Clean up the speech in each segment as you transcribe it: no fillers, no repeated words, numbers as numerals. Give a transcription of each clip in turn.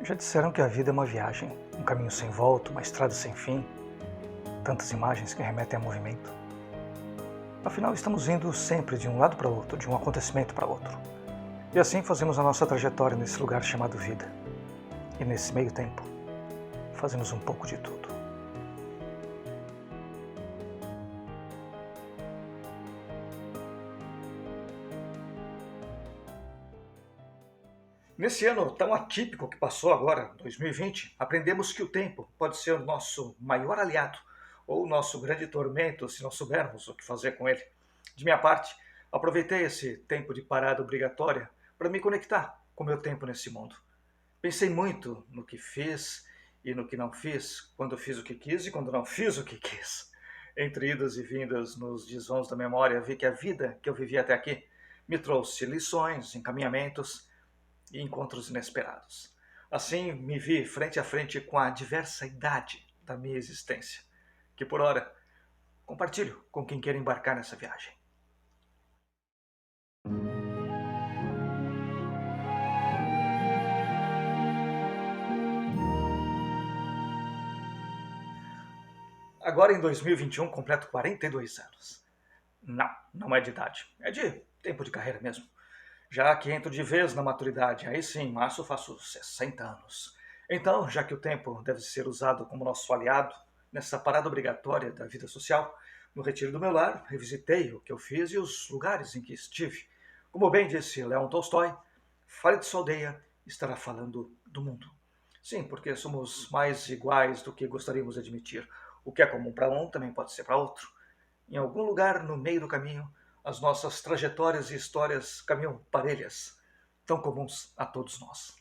Já disseram que a vida é uma viagem, um caminho sem volta, uma estrada sem fim, tantas imagens que remetem a movimento. Afinal, estamos indo sempre de um lado para outro, de um acontecimento para outro. E assim fazemos a nossa trajetória nesse lugar chamado vida. E nesse meio tempo, fazemos um pouco de tudo. Nesse ano tão atípico que passou agora, 2020, aprendemos que o tempo pode ser o nosso maior aliado ou o nosso grande tormento se não soubermos o que fazer com ele. De minha parte, aproveitei esse tempo de parada obrigatória para me conectar com o meu tempo nesse mundo. Pensei muito no que fiz e no que não fiz, quando fiz o que quis e quando não fiz o que quis. Entre idas e vindas nos desvãos da memória, vi que a vida que eu vivi até aqui me trouxe lições, encaminhamentos e encontros inesperados. Assim, me vi frente a frente com a diversidade da minha existência, que por ora compartilho com quem queira embarcar nessa viagem. Agora em 2021 completo 42 anos. Não é de idade, é de tempo de carreira mesmo. Já que entro de vez na maturidade, aí sim, em março faço 60 anos. Então, já que o tempo deve ser usado como nosso aliado nessa parada obrigatória da vida social, no retiro do meu lar, revisitei o que eu fiz e os lugares em que estive. Como bem disse Leon Tolstói, fale de sua aldeia, estará falando do mundo. Sim, porque somos mais iguais do que gostaríamos de admitir. O que é comum para um também pode ser para outro. Em algum lugar no meio do caminho, as nossas trajetórias e histórias caminham parelhas, tão comuns a todos nós.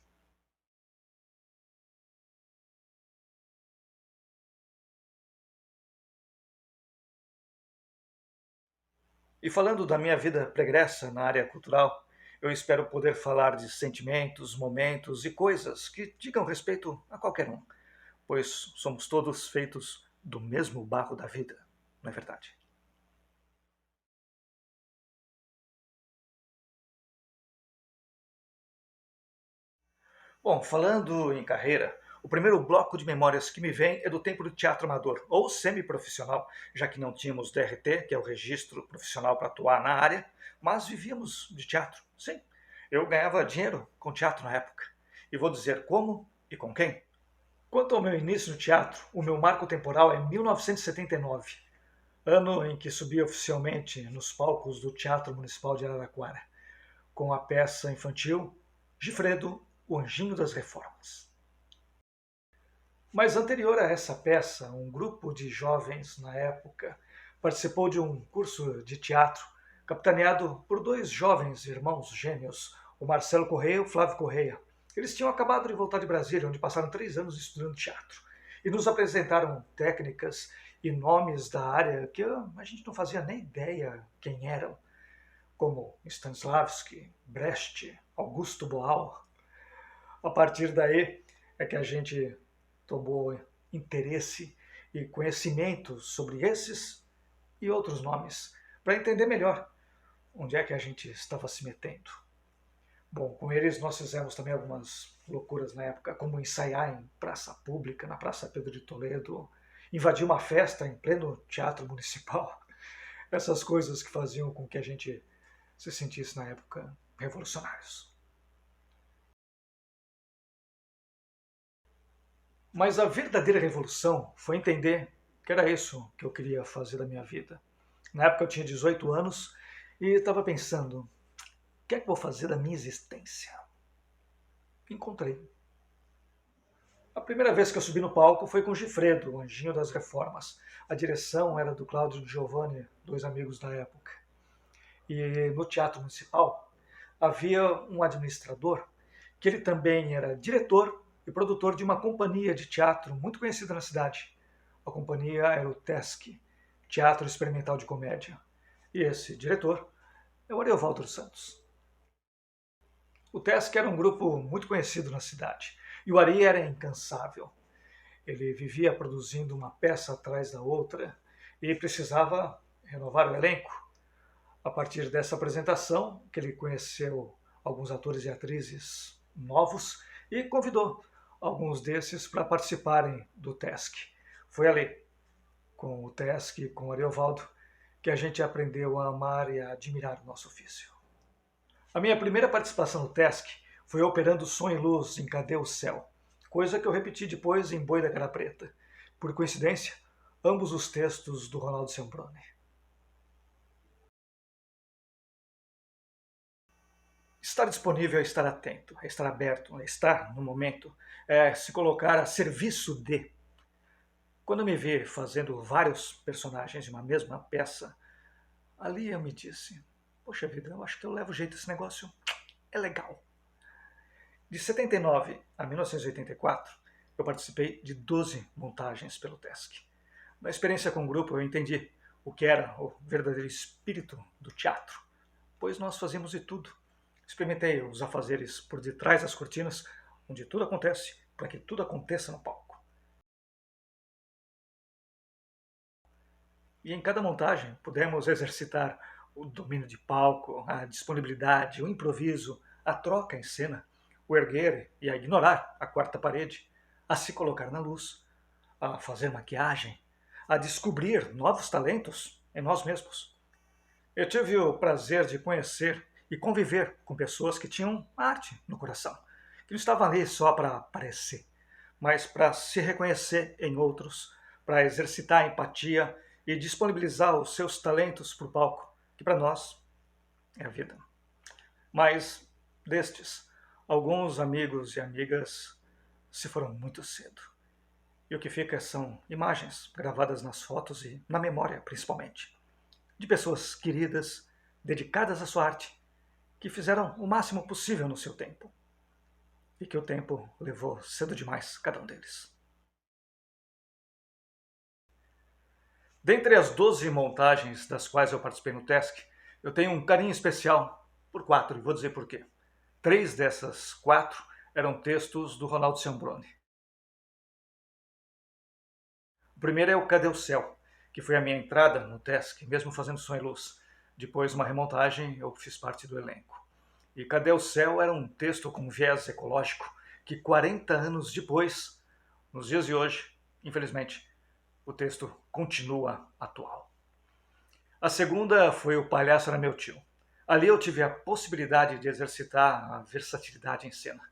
E falando da minha vida pregressa na área cultural, eu espero poder falar de sentimentos, momentos e coisas que digam respeito a qualquer um, pois somos todos feitos do mesmo barro da vida, não é verdade? Bom, falando em carreira, o primeiro bloco de memórias que me vem é do tempo do teatro amador, ou semiprofissional, já que não tínhamos DRT, que é o registro profissional para atuar na área, mas vivíamos de teatro. Sim, eu ganhava dinheiro com teatro na época. E vou dizer como e com quem. Quanto ao meu início no teatro, o meu marco temporal é 1979, ano em que subi oficialmente nos palcos do Teatro Municipal de Araraquara, com a peça infantil Gifredo, o Anjinho das Reformas. Mas anterior a essa peça, um grupo de jovens na época participou de um curso de teatro capitaneado por dois jovens irmãos gêmeos, o Marcelo Correia e o Flávio Correia. Eles tinham acabado de voltar de Brasília, onde passaram 3 anos estudando teatro, e nos apresentaram técnicas e nomes da área que a gente não fazia nem ideia quem eram, como Stanislavski, Brecht, Augusto Boal. A partir daí é que a gente tomou interesse e conhecimento sobre esses e outros nomes, para entender melhor onde é que a gente estava se metendo. Bom, com eles nós fizemos também algumas loucuras na época, como ensaiar em praça pública, na Praça Pedro de Toledo, invadir uma festa em pleno teatro municipal. Essas coisas que faziam com que a gente se sentisse na época revolucionários. Mas a verdadeira revolução foi entender que era isso que eu queria fazer da minha vida. Na época eu tinha 18 anos e estava pensando, o que é que eu vou fazer da minha existência? Encontrei. A primeira vez que eu subi no palco foi com Gifredo, o Anjinho das Reformas. A direção era do Cláudio Giovanni, dois amigos da época. E no Teatro Municipal havia um administrador, que ele também era diretor e produtor de uma companhia de teatro muito conhecida na cidade. A companhia era o TESC, Teatro Experimental de Comédia. E esse diretor é o Ariovaldo dos Santos. O TESC era um grupo muito conhecido na cidade. E o Ari era incansável. Ele vivia produzindo uma peça atrás da outra e precisava renovar o elenco. A partir dessa apresentação, que ele conheceu alguns atores e atrizes novos e convidou alguns desses para participarem do TESC. Foi ali, com o TESC, com o Ariovaldo, que a gente aprendeu a amar e a admirar o nosso ofício. A minha primeira participação no TESC foi operando som e luz em Cadê o Céu, coisa que eu repeti depois em Boi da Cara Preta. Por coincidência, ambos os textos do Ronaldo Semproni. Estar disponível é estar atento, é estar aberto, é estar no momento, é se colocar a serviço de. Quando eu me vi fazendo vários personagens de uma mesma peça, ali eu me disse: poxa vida, eu acho que eu levo jeito esse negócio, é legal. De 79 a 1984, eu participei de 12 montagens pelo TESC. Na experiência com o grupo, eu entendi o que era o verdadeiro espírito do teatro, pois nós fazíamos de tudo. Experimentei os afazeres por detrás das cortinas, onde tudo acontece para que tudo aconteça no palco. E em cada montagem pudemos exercitar o domínio de palco, a disponibilidade, o improviso, a troca em cena, o erguer e a ignorar a quarta parede, a se colocar na luz, a fazer maquiagem, a descobrir novos talentos em nós mesmos. Eu tive o prazer de conhecer e conviver com pessoas que tinham arte no coração, que não estavam ali só para aparecer, mas para se reconhecer em outros, para exercitar a empatia e disponibilizar os seus talentos para o palco, que para nós é a vida. Mas destes, alguns amigos e amigas se foram muito cedo. E o que fica são imagens gravadas nas fotos e na memória, principalmente, de pessoas queridas, dedicadas à sua arte, que fizeram o máximo possível no seu tempo. E que o tempo levou cedo demais cada um deles. Dentre as 12 montagens das quais eu participei no TESC, eu tenho um carinho especial por 4, e vou dizer por quê. 3 dessas 4 eram textos do Ronaldo Semproni. O primeiro é o Cadê o Céu, que foi a minha entrada no TESC, mesmo fazendo som e luz. Depois, uma remontagem, eu fiz parte do elenco. E Cadê o Céu era um texto com viés ecológico que 40 anos depois, nos dias de hoje, infelizmente, o texto continua atual. A segunda foi O Palhaço Era Meu Tio. Ali eu tive a possibilidade de exercitar a versatilidade em cena,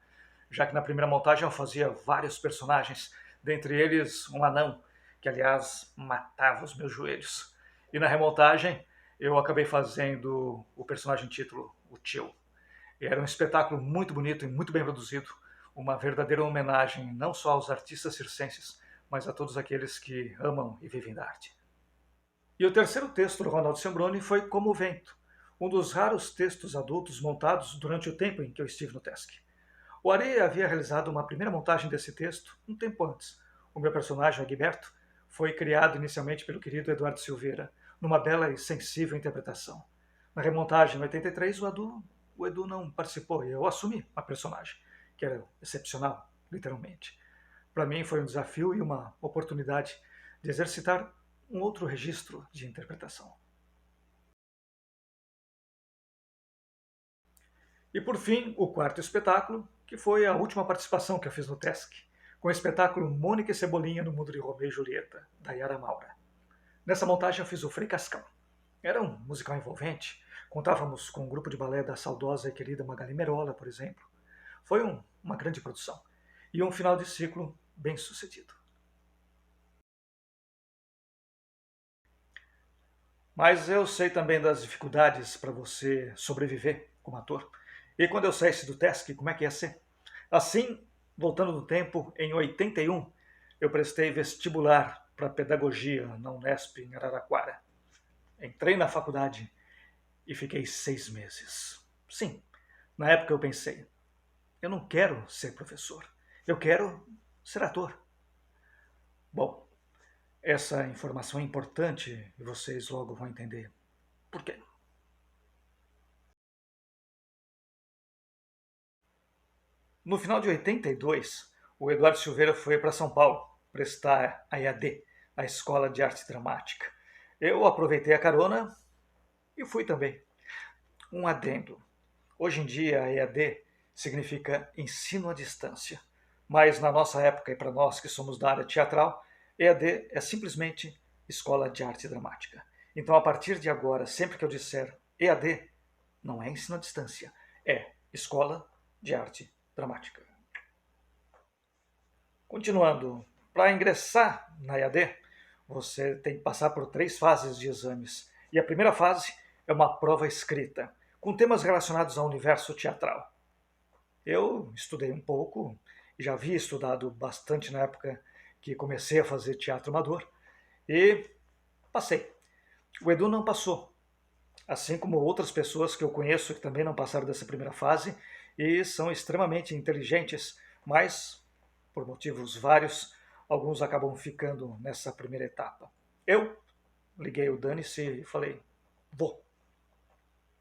já que na primeira montagem eu fazia vários personagens, dentre eles um anão, que aliás matava os meus joelhos. E na remontagem eu acabei fazendo o personagem título, o Tio. E era um espetáculo muito bonito e muito bem produzido, uma verdadeira homenagem não só aos artistas circenses, mas a todos aqueles que amam e vivem da arte. E o terceiro texto do Ronaldo Semproni foi Como o Vento, um dos raros textos adultos montados durante o tempo em que eu estive no TESC. O Ari havia realizado uma primeira montagem desse texto um tempo antes. O meu personagem, Agberto, foi criado inicialmente pelo querido Eduardo Silveira, numa bela e sensível interpretação. Na remontagem em 83, o Edu não participou e eu assumi a personagem, que era excepcional, literalmente. Para mim foi um desafio e uma oportunidade de exercitar um outro registro de interpretação. E por fim, o quarto espetáculo, que foi a última participação que eu fiz no TESC, com o espetáculo Mônica e Cebolinha no Mundo de Romeu e Julieta, da Yara Maura. Nessa montagem eu fiz o Frei Cascão. Era um musical envolvente, contávamos com um grupo de balé da saudosa e querida Magali Merola, por exemplo. Foi uma grande produção e um final de ciclo bem sucedido. Mas eu sei também das dificuldades para você sobreviver como ator. E quando eu saísse do TESC, como é que ia ser? Assim, voltando no tempo, em 81, eu prestei vestibular para pedagogia na Unesp, em Araraquara. Entrei na faculdade e fiquei 6 meses. Sim, na época eu pensei, eu não quero ser professor, eu quero ser ator. Bom, essa informação é importante e vocês logo vão entender por quê. No final de 82, o Eduardo Silveira foi para São Paulo prestar a EAD, a Escola de Arte Dramática. Eu aproveitei a carona e fui também. Um adendo. Hoje em dia, a EAD significa ensino à distância. Mas na nossa época, e para nós que somos da área teatral, EAD é simplesmente Escola de Arte Dramática. Então, a partir de agora, sempre que eu disser EAD, não é ensino à distância, é Escola de Arte Dramática. Continuando, para ingressar na EAD, você tem que passar por 3 fases de exames. E a primeira fase é uma prova escrita, com temas relacionados ao universo teatral. Eu estudei um pouco, já havia estudado bastante na época que comecei a fazer teatro amador, e passei. O Edu não passou, assim como outras pessoas que eu conheço que também não passaram dessa primeira fase e são extremamente inteligentes, mas por motivos vários, alguns acabam ficando nessa primeira etapa. Eu liguei o dane-se e falei, vou.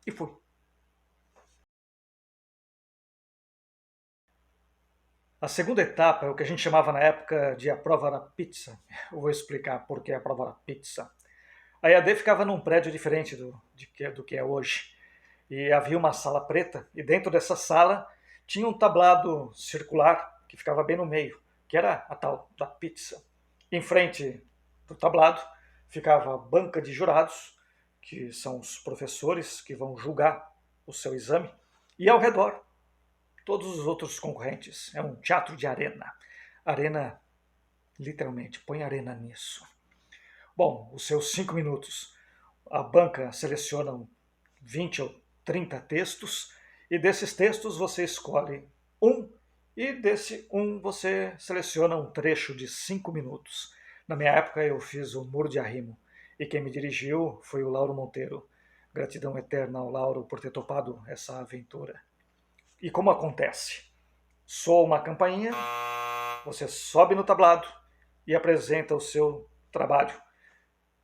E fui. A segunda etapa é o que a gente chamava na época de a prova da pizza. Eu vou explicar por que a prova da pizza. A EAD ficava num prédio diferente do que é hoje. E havia uma sala preta, e dentro dessa sala tinha um tablado circular que ficava bem no meio, que era a tal da pizza. Em frente do tablado ficava a banca de jurados, que são os professores que vão julgar o seu exame, e ao redor todos os outros concorrentes. É um teatro de arena. Arena, literalmente, põe arena nisso. Bom, os seus 5 minutos. A banca seleciona 20 ou 30 textos, e desses textos você escolhe um, e desse um você seleciona um trecho de 5 minutos. Na minha época eu fiz o Muro de Arrimo, e quem me dirigiu foi o Lauro Monteiro. Gratidão eterna ao Lauro por ter topado essa aventura. E como acontece? Soa uma campainha, você sobe no tablado e apresenta o seu trabalho.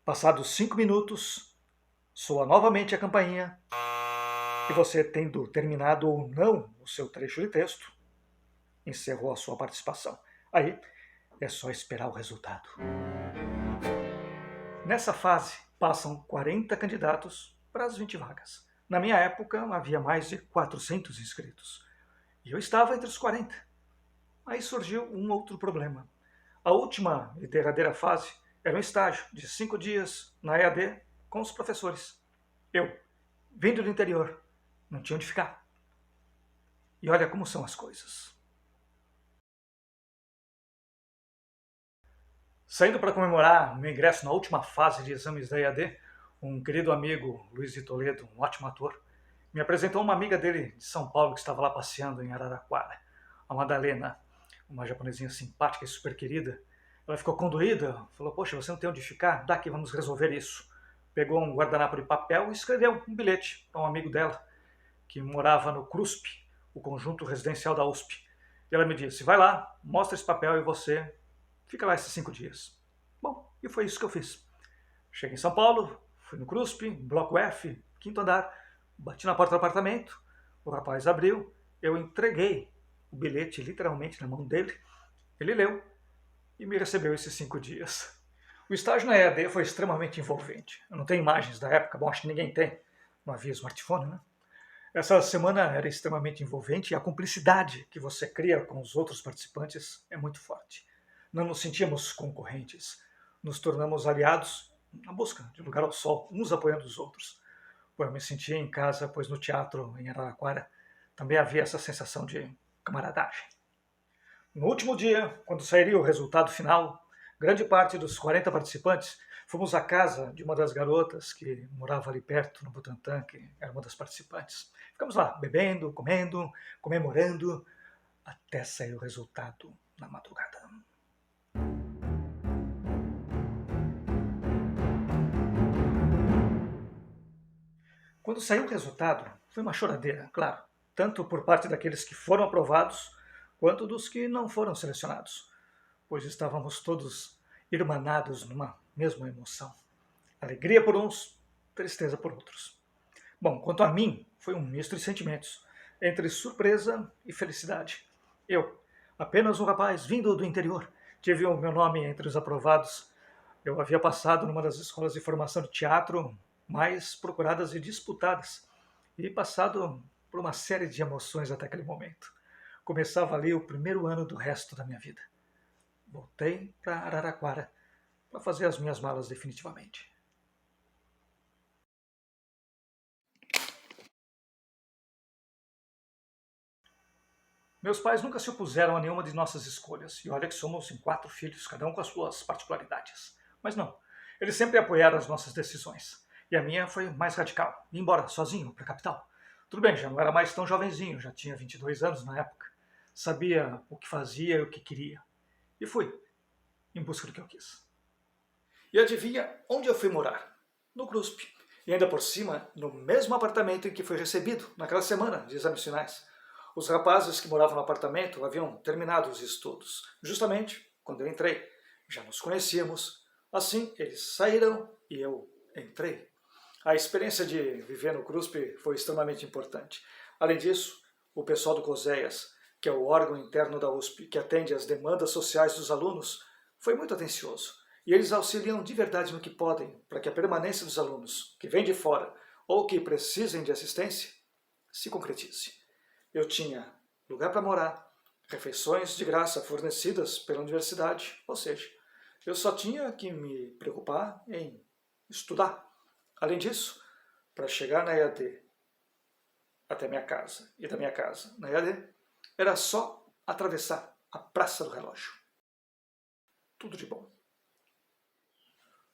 Passados 5 minutos, soa novamente a campainha e você, tendo terminado ou não o seu trecho de texto, encerrou a sua participação. Aí é só esperar o resultado. Nessa fase, passam 40 candidatos para as 20 vagas. Na minha época, havia mais de 400 inscritos. E eu estava entre os 40. Aí surgiu um outro problema. A última e derradeira fase era um estágio de 5 dias na EAD com os professores. Eu, vindo do interior, não tinha onde ficar. E olha como são as coisas. Saindo para comemorar meu ingresso na última fase de exames da EAD, um querido amigo, Luiz de Toledo, um ótimo ator, me apresentou uma amiga dele de São Paulo que estava lá passeando em Araraquara, a Madalena, uma japonesinha simpática e super querida. Ela ficou condoída, falou, poxa, você não tem onde ficar? Daqui, vamos resolver isso. Pegou um guardanapo de papel e escreveu um bilhete para um amigo dela, que morava no CRUSP, o conjunto residencial da USP. E ela me disse, vai lá, mostra esse papel e você fica lá esses 5 dias. Bom, e foi isso que eu fiz. Cheguei em São Paulo, fui no CRUSP, bloco F, 5º andar, bati na porta do apartamento, o rapaz abriu, eu entreguei o bilhete literalmente na mão dele, ele leu e me recebeu esses 5 dias. O estágio na EAD foi extremamente envolvente. Eu não tenho imagens da época, bom, acho que ninguém tem, não havia smartphone, né? Essa semana era extremamente envolvente e a cumplicidade que você cria com os outros participantes é muito forte. Não nos sentíamos concorrentes, nos tornamos aliados na busca de lugar ao sol, uns apoiando os outros. Eu me sentia em casa, pois no teatro em Araraquara também havia essa sensação de camaradagem. No último dia, quando sairia o resultado final, grande parte dos 40 participantes fomos à casa de uma das garotas que morava ali perto, no Butantã, que era uma das participantes. Ficamos lá, bebendo, comendo, comemorando, até sair o resultado na madrugada. Quando saiu o resultado, foi uma choradeira, claro, tanto por parte daqueles que foram aprovados, quanto dos que não foram selecionados, pois estávamos todos irmanados numa mesma emoção. Alegria por uns, tristeza por outros. Bom, quanto a mim, foi um misto de sentimentos, entre surpresa e felicidade. Eu, apenas um rapaz vindo do interior, tive o meu nome entre os aprovados. Eu havia passado numa das escolas de formação de teatro mais procuradas e disputadas, e passado por uma série de emoções até aquele momento. Começava ali o primeiro ano do resto da minha vida. Voltei para Araraquara para fazer as minhas malas definitivamente. Meus pais nunca se opuseram a nenhuma de nossas escolhas, e olha que somos em 4 filhos, cada um com as suas particularidades. Mas não, eles sempre apoiaram as nossas decisões. E a minha foi mais radical, ir embora sozinho para a capital. Tudo bem, já não era mais tão jovenzinho, já tinha 22 anos na época. Sabia o que fazia e o que queria. E fui, em busca do que eu quis. E adivinha onde eu fui morar? No CRUSP. E ainda por cima, no mesmo apartamento em que fui recebido, naquela semana de exames finais. Os rapazes que moravam no apartamento haviam terminado os estudos, justamente quando eu entrei. Já nos conhecíamos. Assim, eles saíram e eu entrei. A experiência de viver no CRUSP foi extremamente importante. Além disso, o pessoal do COSEAS, que é o órgão interno da USP que atende às demandas sociais dos alunos, foi muito atencioso. E eles auxiliam de verdade no que podem para que a permanência dos alunos que vêm de fora ou que precisem de assistência se concretize. Eu tinha lugar para morar, refeições de graça fornecidas pela universidade, ou seja, eu só tinha que me preocupar em estudar. Além disso, para chegar na EAD até minha casa e da minha casa na EAD, era só atravessar a Praça do Relógio. Tudo de bom.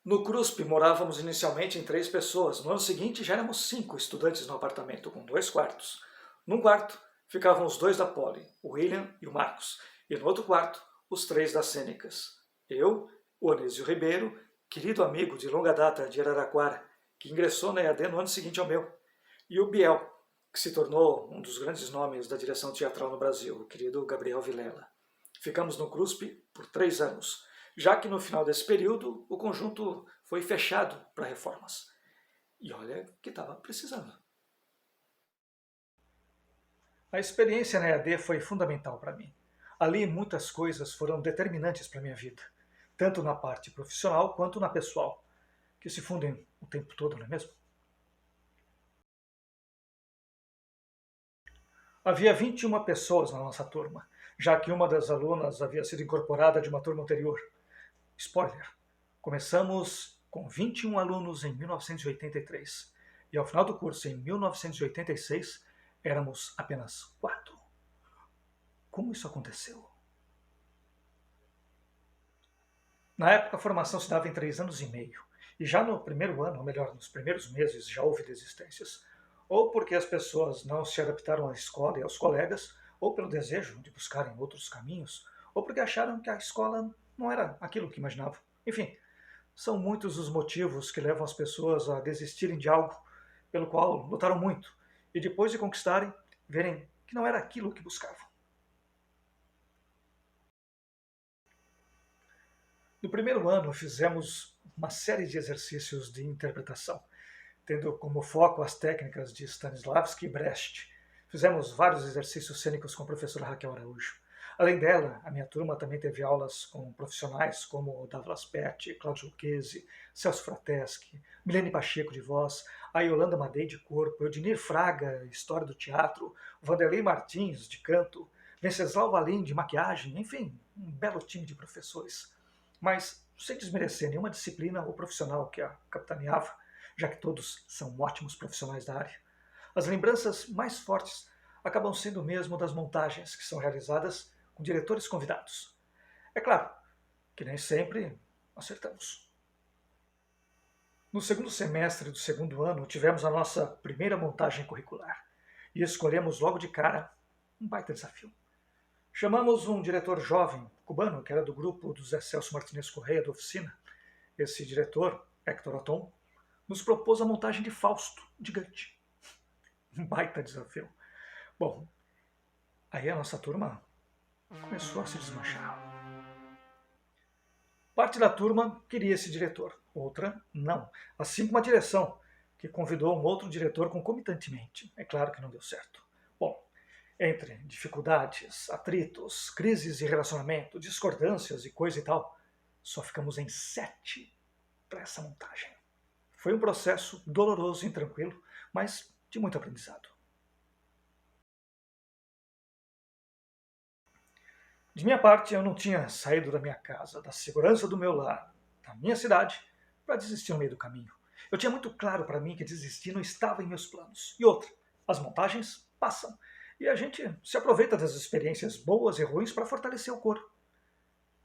No CRUSP morávamos inicialmente em 3 pessoas. No ano seguinte já éramos 5 estudantes no apartamento, com 2 quartos. Num quarto ficavam os 2 da Poli, o William e o Marcos. E no outro quarto, os 3 das Cênicas. Eu, o Anísio Ribeiro, querido amigo de longa data de Araraquara, que ingressou na EAD no ano seguinte ao meu. E o Biel, que se tornou um dos grandes nomes da direção teatral no Brasil, o querido Gabriel Vilela. Ficamos no CRUSP por 3 anos, já que no final desse período o conjunto foi fechado para reformas. E olha que estava precisando. A experiência na EAD foi fundamental para mim. Ali muitas coisas foram determinantes para a minha vida, tanto na parte profissional quanto na pessoal, que se fundem o tempo todo, não é mesmo? Havia 21 pessoas na nossa turma, já que uma das alunas havia sido incorporada de uma turma anterior. Spoiler, começamos com 21 alunos em 1983 e ao final do curso, em 1986, éramos apenas 4. Como isso aconteceu? Na época, a formação se dava em 3 anos e meio, e já no primeiro ano, ou melhor, nos primeiros meses, já houve desistências. Ou porque as pessoas não se adaptaram à escola e aos colegas, ou pelo desejo de buscarem outros caminhos, ou porque acharam que a escola não era aquilo que imaginavam. Enfim, são muitos os motivos que levam as pessoas a desistirem de algo pelo qual lutaram muito, e depois de conquistarem, verem que não era aquilo que buscavam. No primeiro ano, fizemos uma série de exercícios de interpretação, tendo como foco as técnicas de Stanislavski e Brecht. Fizemos vários exercícios cênicos com a professora Raquel Araújo. Além dela, a minha turma também teve aulas com profissionais como Davlas Pet, Cláudio Lucchesi, Celso Frateschi, Milene Pacheco de voz, a Yolanda Madei de corpo, Eudinir Fraga, história do teatro, Vanderlei Martins de canto, Venceslau Valim de maquiagem, enfim, um belo time de professores. Mas, sem desmerecer nenhuma disciplina ou profissional que a capitaneava, já que todos são ótimos profissionais da área, as lembranças mais fortes acabam sendo mesmo das montagens que são realizadas com diretores convidados. É claro que nem sempre acertamos. No segundo semestre do segundo ano, tivemos a nossa primeira montagem curricular e escolhemos logo de cara um baita desafio. Chamamos um diretor jovem, cubano, que era do grupo do Zé Celso Martinez Correia, da oficina. Esse diretor, Hector Oton, nos propôs a montagem de Fausto, de Goethe. Um baita desafio. Bom, aí a nossa turma começou a se desmanchar. Parte da turma queria esse diretor, outra não. Assim como a direção, que convidou um outro diretor concomitantemente. É claro que não deu certo. Bom, entre dificuldades, atritos, crises de relacionamento, discordâncias e coisa e tal, só ficamos em 7 para essa montagem. Foi um processo doloroso e intranquilo, mas de muito aprendizado. De minha parte, eu não tinha saído da minha casa, da segurança do meu lar, da minha cidade, para desistir no meio do caminho. Eu tinha muito claro para mim que desistir não estava em meus planos. E outra, as montagens passam. E a gente se aproveita das experiências boas e ruins para fortalecer o coro.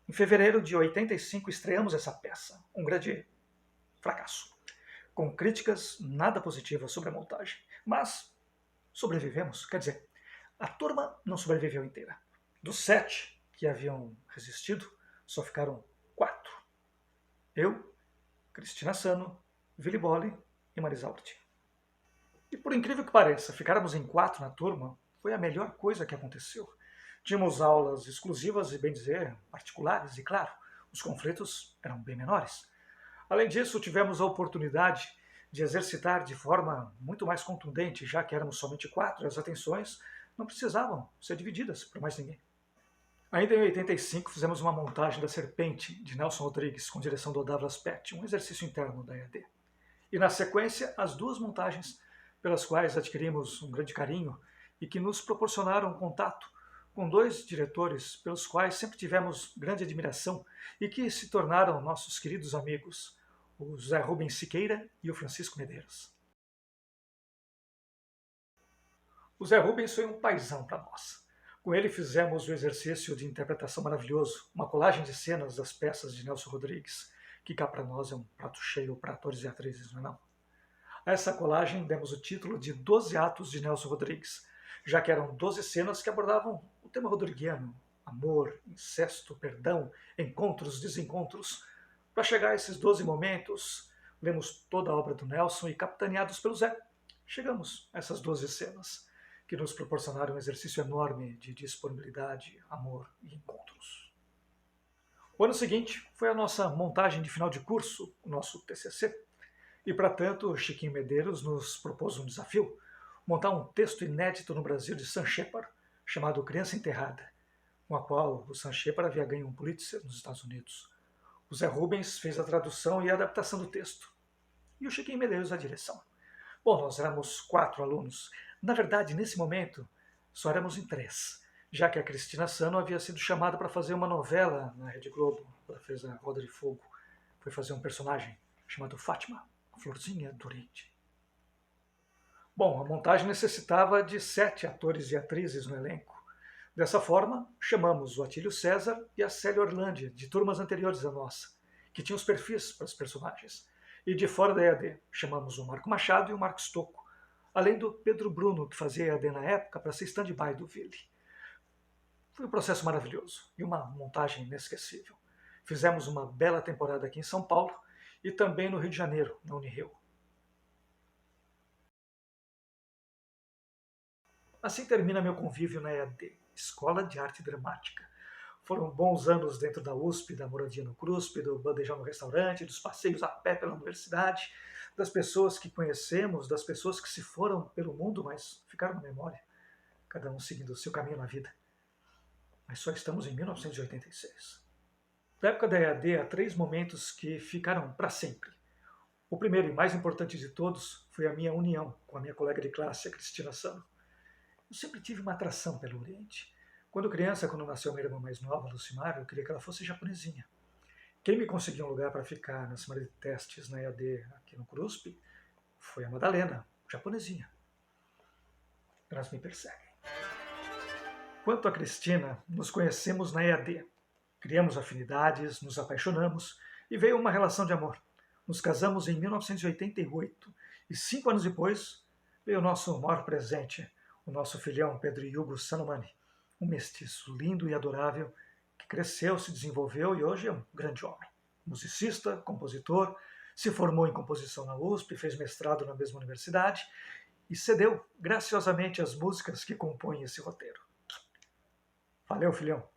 Em fevereiro de 85 estreamos essa peça, um grande fracasso, com críticas nada positivas sobre a montagem. Mas sobrevivemos, quer dizer, a turma não sobreviveu inteira. Dos 7 que haviam resistido, só ficaram 4. Eu, Cristina Sano, Willy Bolle e Marisa Hort. E por incrível que pareça, ficarmos em 4 na turma foi a melhor coisa que aconteceu. Tínhamos aulas exclusivas e, bem dizer, particulares, e claro, os conflitos eram bem menores. Além disso, tivemos a oportunidade de exercitar de forma muito mais contundente, já que éramos somente 4, as atenções não precisavam ser divididas por mais ninguém. Ainda em 85, fizemos uma montagem da Serpente, de Nelson Rodrigues, com direção do Douglas Pett, um exercício interno da EAD. E na sequência, as 2 montagens pelas quais adquirimos um grande carinho e que nos proporcionaram contato com 2 diretores pelos quais sempre tivemos grande admiração e que se tornaram nossos queridos amigos, o Zé Rubens Siqueira e o Francisco Medeiros. O Zé Rubens foi um paizão para nós. Com ele fizemos o exercício de interpretação maravilhoso, uma colagem de cenas das peças de Nelson Rodrigues, que cá para nós é um prato cheio para atores e atrizes, não é não? A essa colagem demos o título de 12 atos de Nelson Rodrigues, já que eram 12 cenas que abordavam o tema rodriguiano, amor, incesto, perdão, encontros, desencontros. Para chegar a esses 12 momentos, lemos toda a obra do Nelson e, capitaneados pelo Zé, chegamos a essas 12 cenas, que nos proporcionaram um exercício enorme de disponibilidade, amor e encontros. O ano seguinte foi a nossa montagem de final de curso, o nosso TCC, e para tanto Chiquinho Medeiros nos propôs um desafio, montar um texto inédito no Brasil de Sam Shepard, chamado Criança Enterrada, com a qual o Sam Shepard havia ganho um Pulitzer nos Estados Unidos. O Zé Rubens fez a tradução e a adaptação do texto, e o Chiquinho Medeiros a direção. Bom, nós éramos 4 alunos. Na verdade, nesse momento, só éramos em 3, já que a Cristina Sano havia sido chamada para fazer uma novela na Rede Globo. Ela fez a Roda de Fogo. Foi fazer um personagem chamado Fátima, a Florzinha do Oriente. Bom, a montagem necessitava de 7 atores e atrizes no elenco. Dessa forma, chamamos o Atílio César e a Célia Orlandi, de turmas anteriores à nossa, que tinham os perfis para os personagens. E de fora da EAD, chamamos o Marco Machado e o Marco Stocco, além do Pedro Bruno, que fazia EAD na época, para ser stand-by do Willy. Foi um processo maravilhoso e uma montagem inesquecível. Fizemos uma bela temporada aqui em São Paulo e também no Rio de Janeiro, na Unirio. Assim termina meu convívio na EAD, Escola de Arte Dramática. Foram bons anos dentro da USP, da moradia no CRUSP, do bandejão no restaurante, dos passeios a pé pela universidade, das pessoas que conhecemos, das pessoas que se foram pelo mundo, mas ficaram na memória, cada um seguindo o seu caminho na vida. Mas só estamos em 1986. Da época da EAD, há 3 momentos que ficaram para sempre. O primeiro e mais importante de todos foi a minha união com a minha colega de classe, a Cristina Sano. Eu sempre tive uma atração pelo Oriente. Quando criança, quando nasceu minha irmã mais nova, Lucimar, eu queria que ela fosse japonesinha. Quem me conseguiu um lugar para ficar na semana de testes na EAD aqui no CRUSP foi a Madalena, japonesinha. Elas me perseguem. Quanto a Cristina, nos conhecemos na EAD. Criamos afinidades, nos apaixonamos e veio uma relação de amor. Nos casamos em 1988 e 5 anos depois veio o nosso maior presente, o nosso filhão Pedro Hugo Sanomani, um mestiço lindo e adorável que cresceu, se desenvolveu e hoje é um grande homem. Musicista, compositor, se formou em composição na USP, fez mestrado na mesma universidade e cedeu graciosamente as músicas que compõem esse roteiro. Valeu, filhão!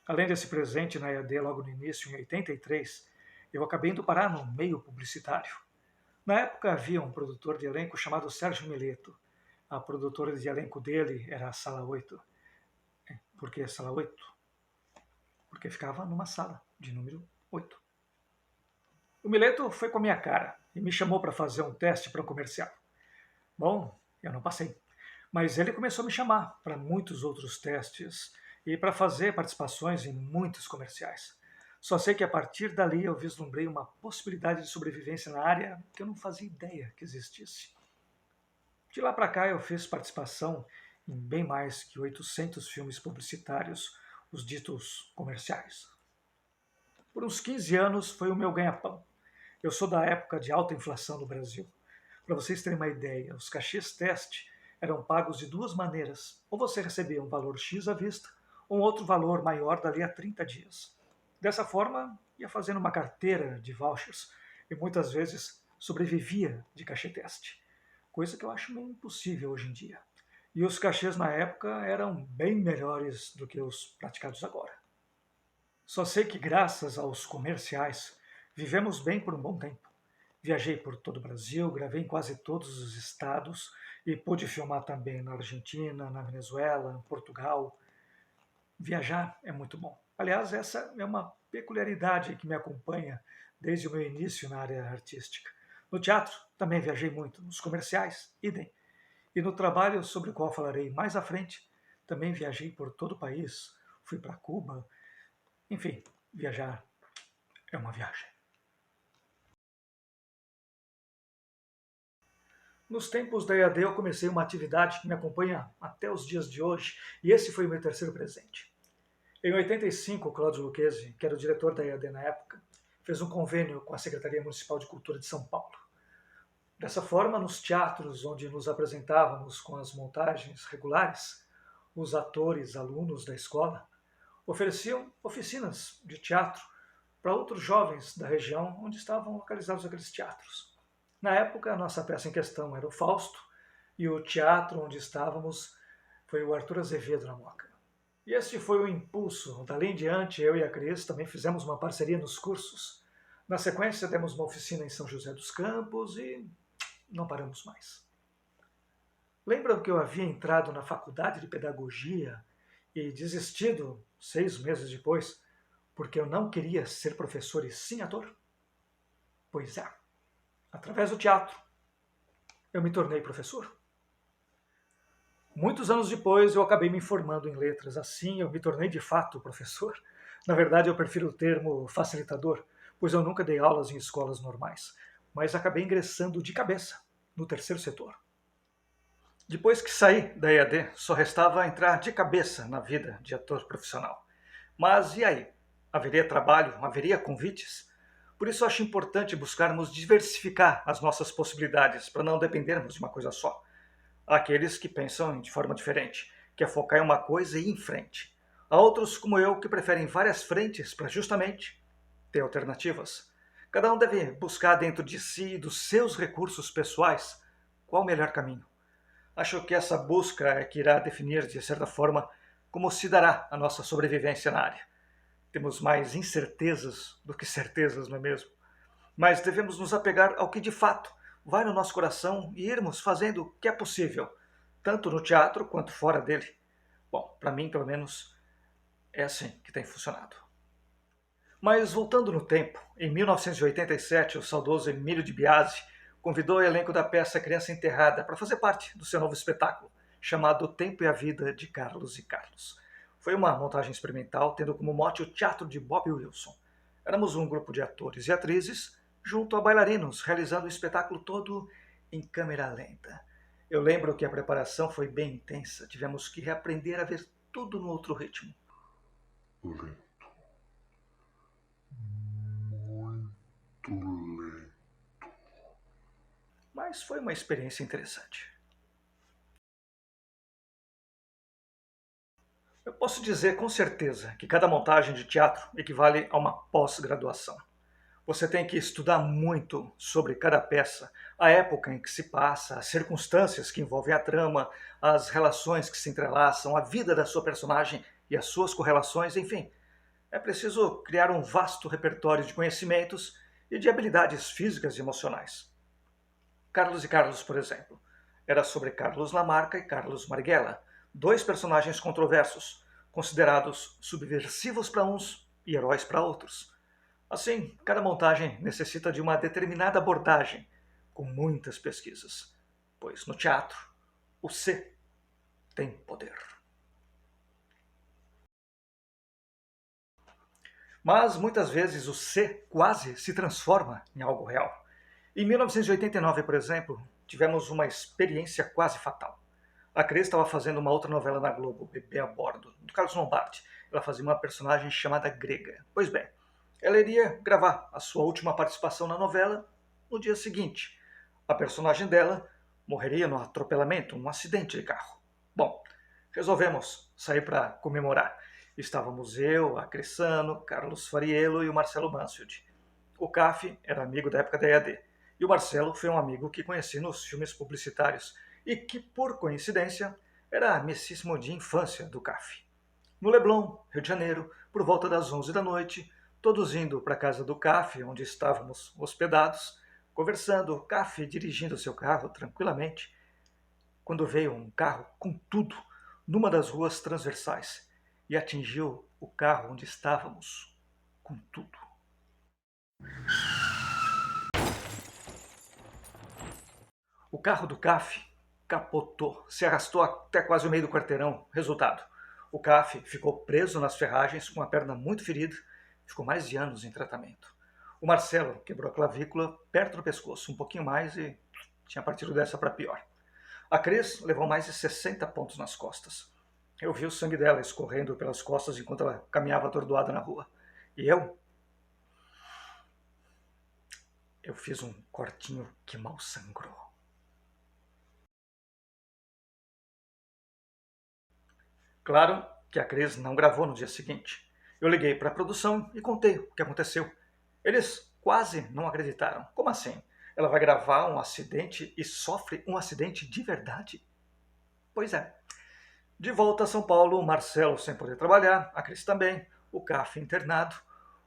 Além desse presente na EAD logo no início, em 83, eu acabei indo parar no meio publicitário. Na época havia um produtor de elenco chamado Sérgio Mileto. A produtora de elenco dele era a Sala 8. Por que Sala 8? Porque ficava numa sala de número 8. O Mileto foi com a minha cara e me chamou para fazer um teste para o comercial. Bom, eu não passei. Mas ele começou a me chamar para muitos outros testes e para fazer participações em muitos comerciais. Só sei que a partir dali eu vislumbrei uma possibilidade de sobrevivência na área que eu não fazia ideia que existisse. De lá para cá eu fiz participação em bem mais que 800 filmes publicitários, os ditos comerciais. Por uns 15 anos foi o meu ganha-pão. Eu sou da época de alta inflação no Brasil. Para vocês terem uma ideia, os cachês teste eram pagos de duas maneiras. Ou você recebia um valor X à vista, ou um outro valor maior dali a 30 dias. Dessa forma, ia fazendo uma carteira de vouchers e muitas vezes sobrevivia de cachê teste, coisa que eu acho meio impossível hoje em dia. E os cachês na época eram bem melhores do que os praticados agora. Só sei que graças aos comerciais vivemos bem por um bom tempo. Viajei por todo o Brasil, gravei em quase todos os estados e pude filmar também na Argentina, na Venezuela, Portugal. Viajar é muito bom. Aliás, essa é uma peculiaridade que me acompanha desde o meu início na área artística. No teatro também viajei muito, nos comerciais, idem. E no trabalho sobre o qual falarei mais à frente, também viajei por todo o país, fui para Cuba, enfim, viajar é uma viagem. Nos tempos da EAD eu comecei uma atividade que me acompanha até os dias de hoje, e esse foi o meu terceiro presente. Em 85, o Cláudio Lucchesi, que era o diretor da EAD na época, fez um convênio com a Secretaria Municipal de Cultura de São Paulo. Dessa forma, nos teatros onde nos apresentávamos com as montagens regulares, os atores, alunos da escola, ofereciam oficinas de teatro para outros jovens da região onde estavam localizados aqueles teatros. Na época, a nossa peça em questão era o Fausto, e o teatro onde estávamos foi o Arthur Azevedo na Moca. E este foi o impulso. Dali em diante, eu e a Cris também fizemos uma parceria nos cursos. Na sequência, demos uma oficina em São José dos Campos e não paramos mais. Lembram que eu havia entrado na faculdade de pedagogia e desistido 6 meses depois porque eu não queria ser professor e sim ator? Pois é, através do teatro, eu me tornei professor. Muitos anos depois, eu acabei me formando em letras. Assim, eu me tornei de fato professor. Na verdade, eu prefiro o termo facilitador, pois eu nunca dei aulas em escolas normais, mas acabei ingressando de cabeça no terceiro setor. Depois que saí da EAD, só restava entrar de cabeça na vida de ator profissional. Mas e aí? Haveria trabalho? Haveria convites? Por isso acho importante buscarmos diversificar as nossas possibilidades para não dependermos de uma coisa só. Há aqueles que pensam de forma diferente, que é focar em uma coisa e ir em frente. Há outros, como eu, que preferem várias frentes para justamente ter alternativas. Cada um deve buscar dentro de si e dos seus recursos pessoais qual o melhor caminho. Acho que essa busca é que irá definir, de certa forma, como se dará a nossa sobrevivência na área. Temos mais incertezas do que certezas, não é mesmo? Mas devemos nos apegar ao que de fato vai no nosso coração e irmos fazendo o que é possível, tanto no teatro quanto fora dele. Bom, para mim, pelo menos, é assim que tem funcionado. Mas voltando no tempo, em 1987, o saudoso Emílio de Biasi convidou o elenco da peça Criança Enterrada para fazer parte do seu novo espetáculo, chamado O Tempo e a Vida de Carlos e Carlos. Foi uma montagem experimental, tendo como mote o teatro de Bob Wilson. Éramos um grupo de atores e atrizes, junto a bailarinos, realizando o espetáculo todo em câmera lenta. Eu lembro que a preparação foi bem intensa, tivemos que reaprender a ver tudo no outro ritmo. Lento. Muito lento. Mas foi uma experiência interessante. Eu posso dizer com certeza que cada montagem de teatro equivale a uma pós-graduação. Você tem que estudar muito sobre cada peça, a época em que se passa, as circunstâncias que envolvem a trama, as relações que se entrelaçam, a vida da sua personagem e as suas correlações, enfim. É preciso criar um vasto repertório de conhecimentos e de habilidades físicas e emocionais. Carlos e Carlos, por exemplo, era sobre Carlos Lamarca e Carlos Marighella, dois personagens controversos, considerados subversivos para uns e heróis para outros. Assim, cada montagem necessita de uma determinada abordagem, com muitas pesquisas, pois no teatro, o ser tem poder. Mas muitas vezes o ser quase se transforma em algo real. Em 1989, por exemplo, tivemos uma experiência quase fatal. A Cris estava fazendo uma outra novela na Globo, Bebê a Bordo, do Carlos Lombardi. Ela fazia uma personagem chamada Grega. Pois bem, ela iria gravar a sua última participação na novela no dia seguinte. A personagem dela morreria no atropelamento, um acidente de carro. Bom, resolvemos sair para comemorar. Estávamos eu, a Cressano, Carlos Fariello e o Marcelo Mansfield. O CAF era amigo da época da EAD. E o Marcelo foi um amigo que conheci nos filmes publicitários e que, por coincidência, era amicíssimo de infância do CAF. No Leblon, Rio de Janeiro, por volta das 11 da noite, todos indo para a casa do CAF, onde estávamos hospedados, conversando, o CAF dirigindo seu carro tranquilamente, quando veio um carro com tudo numa das ruas transversais e atingiu o carro onde estávamos com tudo. O carro do CAF capotou, se arrastou até quase o meio do quarteirão. Resultado, o CAF ficou preso nas ferragens com a perna muito ferida, ficou mais de anos em tratamento. O Marcelo quebrou a clavícula perto do pescoço, um pouquinho mais e tinha partido dessa para pior. A Cris levou mais de 60 pontos nas costas. Eu vi o sangue dela escorrendo pelas costas enquanto ela caminhava atordoada na rua. E eu fiz um cortinho que mal sangrou. Claro que a Cris não gravou no dia seguinte. Eu liguei para a produção e contei o que aconteceu. Eles quase não acreditaram. Como assim? Ela vai gravar um acidente e sofre um acidente de verdade? Pois é. De volta a São Paulo, o Marcelo sem poder trabalhar, a Cris também, o CAF internado,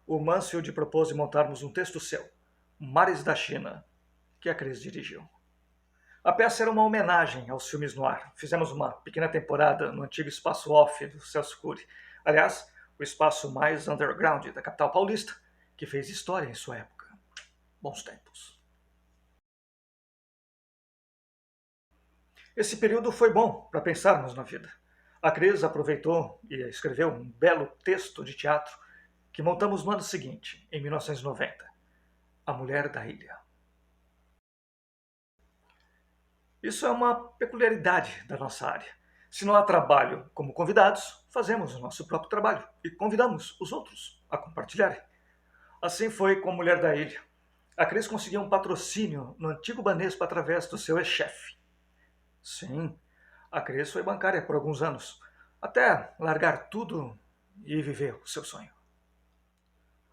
o Mansfield propôs de montarmos um texto seu, Mares da China, que a Cris dirigiu. A peça era uma homenagem aos filmes no ar. Fizemos uma pequena temporada no antigo espaço off do Celso Cury. Aliás, o espaço mais underground da capital paulista, que fez história em sua época. Bons tempos. Esse período foi bom para pensarmos na vida. A Cris aproveitou e escreveu um belo texto de teatro que montamos no ano seguinte, em 1990, A Mulher da Ilha. Isso é uma peculiaridade da nossa área. Se não há trabalho como convidados, fazemos o nosso próprio trabalho e convidamos os outros a compartilharem. Assim foi com a Mulher da Ilha. A Cris conseguiu um patrocínio no antigo Banespa através do seu ex-chefe. Sim, a Cris foi bancária por alguns anos, até largar tudo e viver o seu sonho.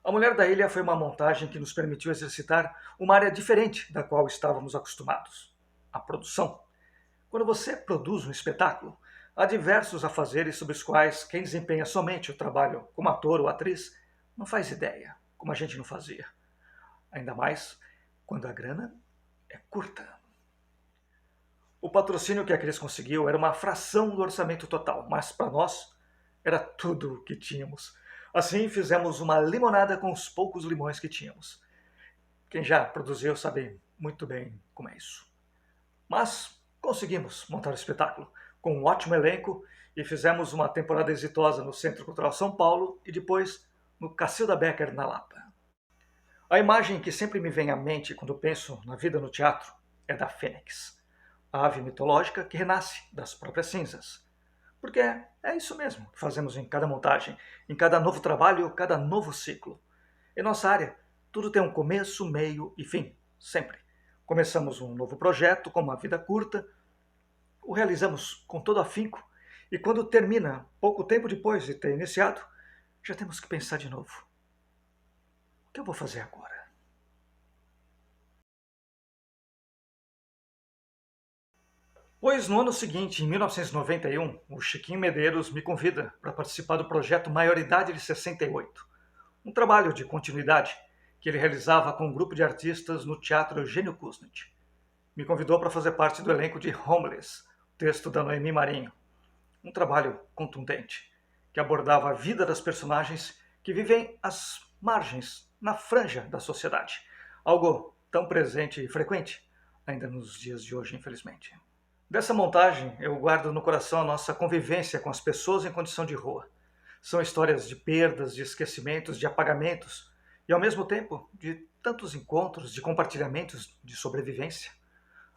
A Mulher da Ilha foi uma montagem que nos permitiu exercitar uma área diferente da qual estávamos acostumados. A produção. Quando você produz um espetáculo, há diversos afazeres sobre os quais quem desempenha somente o trabalho como ator ou atriz não faz ideia, como a gente não fazia. Ainda mais quando a grana é curta. O patrocínio que a Cris conseguiu era uma fração do orçamento total, mas para nós era tudo o que tínhamos. Assim fizemos uma limonada com os poucos limões que tínhamos. Quem já produziu sabe muito bem como é isso. Mas conseguimos montar o espetáculo com um ótimo elenco e fizemos uma temporada exitosa no Centro Cultural São Paulo e depois no Cacilda Becker, na Lapa. A imagem que sempre me vem à mente quando penso na vida no teatro é da Fênix, a ave mitológica que renasce das próprias cinzas. Porque é isso mesmo que fazemos em cada montagem, em cada novo trabalho, cada novo ciclo. Em nossa área, tudo tem um começo, meio e fim, sempre. Começamos um novo projeto com uma vida curta, o realizamos com todo afinco e quando termina, pouco tempo depois de ter iniciado, já temos que pensar de novo. O que eu vou fazer agora? Pois no ano seguinte, em 1991, o Chiquinho Medeiros me convida para participar do projeto Maioridade de 68, um trabalho de continuidade que ele realizava com um grupo de artistas no Teatro Eugênio Kusnit. Me convidou para fazer parte do elenco de Homeless, texto da Noemi Marinho. Um trabalho contundente, que abordava a vida das personagens que vivem às margens, na franja da sociedade. Algo tão presente e frequente ainda nos dias de hoje, infelizmente. Dessa montagem, eu guardo no coração a nossa convivência com as pessoas em condição de rua. São histórias de perdas, de esquecimentos, de apagamentos e, ao mesmo tempo, de tantos encontros, de compartilhamentos, de sobrevivência.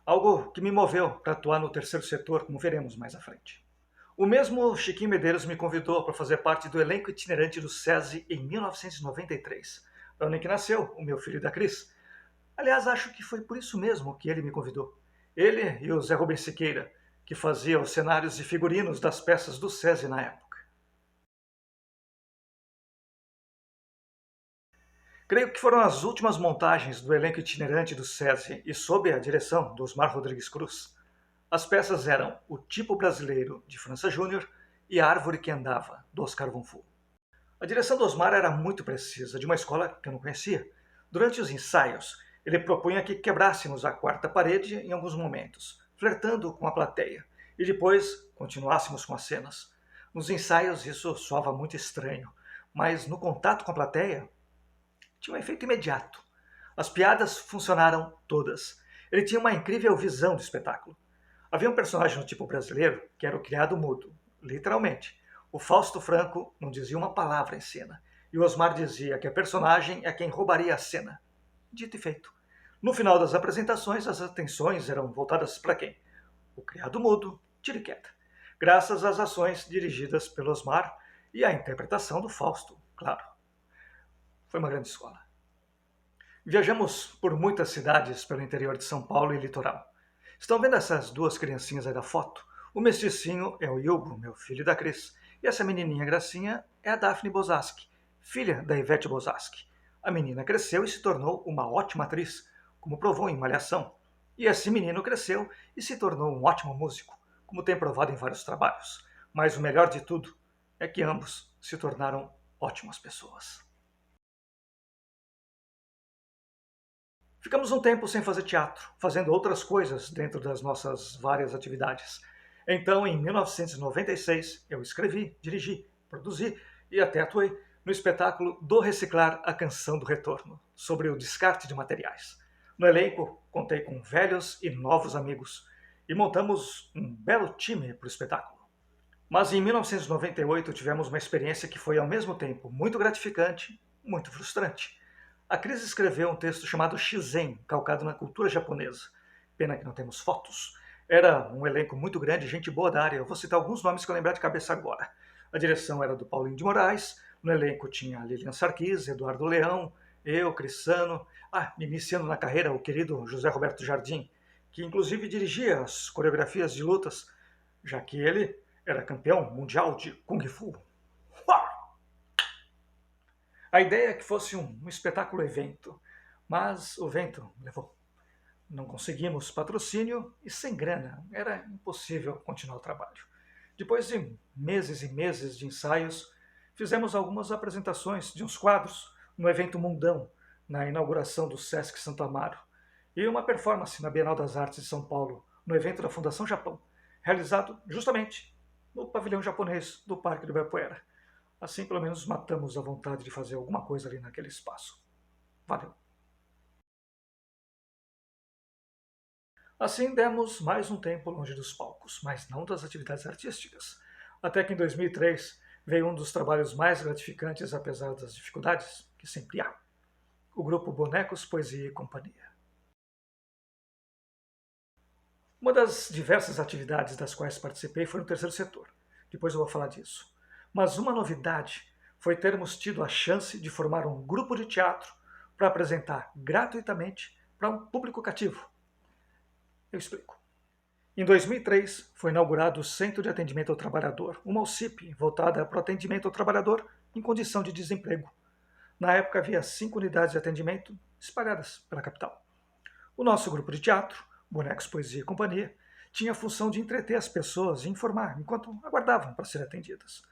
Algo que me moveu para atuar no terceiro setor, como veremos mais à frente. O mesmo Chiquinho Medeiros me convidou para fazer parte do elenco itinerante do SESI em 1993, ano em que nasceu o meu filho da Cris. Aliás, acho que foi por isso mesmo que ele me convidou. Ele e o Zé Rubens Siqueira, que fazia os cenários e figurinos das peças do SESI na época. Creio que foram as últimas montagens do elenco itinerante do SESI e sob a direção do Osmar Rodrigues Cruz. As peças eram O Tipo Brasileiro, de França Júnior, e A Árvore que Andava, do Oscar Von Fu. A direção do Osmar era muito precisa, de uma escola que eu não conhecia. Durante os ensaios, ele propunha que quebrássemos a quarta parede em alguns momentos, flertando com a plateia, e depois continuássemos com as cenas. Nos ensaios isso soava muito estranho, mas no contato com a plateia tinha um efeito imediato. As piadas funcionaram todas. Ele tinha uma incrível visão do espetáculo. Havia um personagem no tipo brasileiro que era o criado mudo, literalmente. O Fausto Franco não dizia uma palavra em cena, e o Osmar dizia que a personagem é quem roubaria a cena. Dito e feito. No final das apresentações, as atenções eram voltadas para quem? O criado mudo, tiro e queda. Graças às ações dirigidas pelo Osmar e à interpretação do Fausto, claro. Foi uma grande escola. Viajamos por muitas cidades pelo interior de São Paulo e litoral. Estão vendo essas duas criancinhas aí da foto? O mesticinho é o Hugo, meu filho da Cris, e essa menininha gracinha é a Daphne Bozaski, filha da Ivete Bozaski. A menina cresceu e se tornou uma ótima atriz, como provou em Malhação. E esse menino cresceu e se tornou um ótimo músico, como tem provado em vários trabalhos. Mas o melhor de tudo é que ambos se tornaram ótimas pessoas. Ficamos um tempo sem fazer teatro, fazendo outras coisas dentro das nossas várias atividades. Então, em 1996, eu escrevi, dirigi, produzi e até atuei no espetáculo Do Reciclar, a Canção do Retorno, sobre o descarte de materiais. No elenco, contei com velhos e novos amigos e montamos um belo time para o espetáculo. Mas em 1998 tivemos uma experiência que foi ao mesmo tempo muito gratificante, muito frustrante. A Cris escreveu um texto chamado Shizen, calcado na cultura japonesa. Pena que não temos fotos. Era um elenco muito grande, gente boa da área. Eu vou citar alguns nomes que eu lembrar de cabeça agora. A direção era do Paulinho de Moraes, no elenco tinha a Lilian Sarquis, Eduardo Leão, eu, Crissano, iniciando na carreira o querido José Roberto Jardim, que inclusive dirigia as coreografias de lutas, já que ele era campeão mundial de Kung Fu. A ideia é que fosse um espetáculo evento, mas o vento levou. Não conseguimos patrocínio e sem grana era impossível continuar o trabalho. Depois de meses e meses de ensaios, fizemos algumas apresentações de uns quadros no evento Mundão, na inauguração do Sesc Santo Amaro, e uma performance na Bienal das Artes de São Paulo, no evento da Fundação Japão, realizado justamente no pavilhão japonês do Parque do Ibirapuera. Assim, pelo menos, matamos a vontade de fazer alguma coisa ali naquele espaço. Valeu. Assim, demos mais um tempo longe dos palcos, mas não das atividades artísticas. Até que em 2003 veio um dos trabalhos mais gratificantes, apesar das dificuldades, que sempre há. O grupo Bonecos, Poesia e Companhia. Uma das diversas atividades das quais participei foi no terceiro setor. Depois eu vou falar disso. Mas uma novidade foi termos tido a chance de formar um grupo de teatro para apresentar gratuitamente para um público cativo. Eu explico. Em 2003, foi inaugurado o Centro de Atendimento ao Trabalhador, uma OCIP voltada para o atendimento ao trabalhador em condição de desemprego. Na época havia 5 unidades de atendimento espalhadas pela capital. O nosso grupo de teatro, Bonecos, Poesia e Companhia, tinha a função de entreter as pessoas e informar enquanto aguardavam para serem atendidas.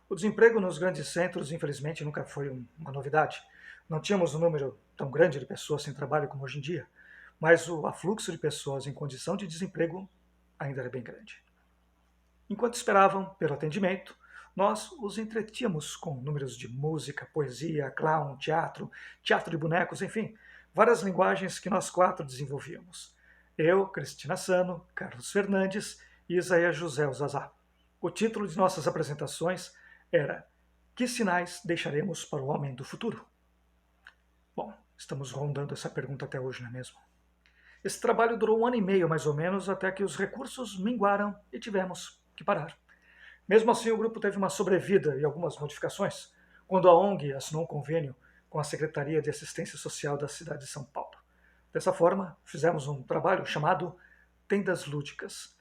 O desemprego nos grandes centros, infelizmente, nunca foi uma novidade. Não tínhamos um número tão grande de pessoas sem trabalho como hoje em dia, mas o afluxo de pessoas em condição de desemprego ainda era bem grande. Enquanto esperavam pelo atendimento, nós os entretínhamos com números de música, poesia, clown, teatro, teatro de bonecos, enfim, várias linguagens que nós 4 desenvolvíamos. Eu, Cristina Sano, Carlos Fernandes e Isaías José Zazá. O título de nossas apresentações era Que sinais deixaremos para o homem do futuro? Bom, estamos rondando essa pergunta até hoje, não é mesmo? Esse trabalho durou 1 ano e meio, mais ou menos, até que os recursos minguaram e tivemos que parar. Mesmo assim, o grupo teve uma sobrevida e algumas modificações, quando a ONG assinou um convênio com a Secretaria de Assistência Social da cidade de São Paulo. Dessa forma, fizemos um trabalho chamado Tendas Lúdicas.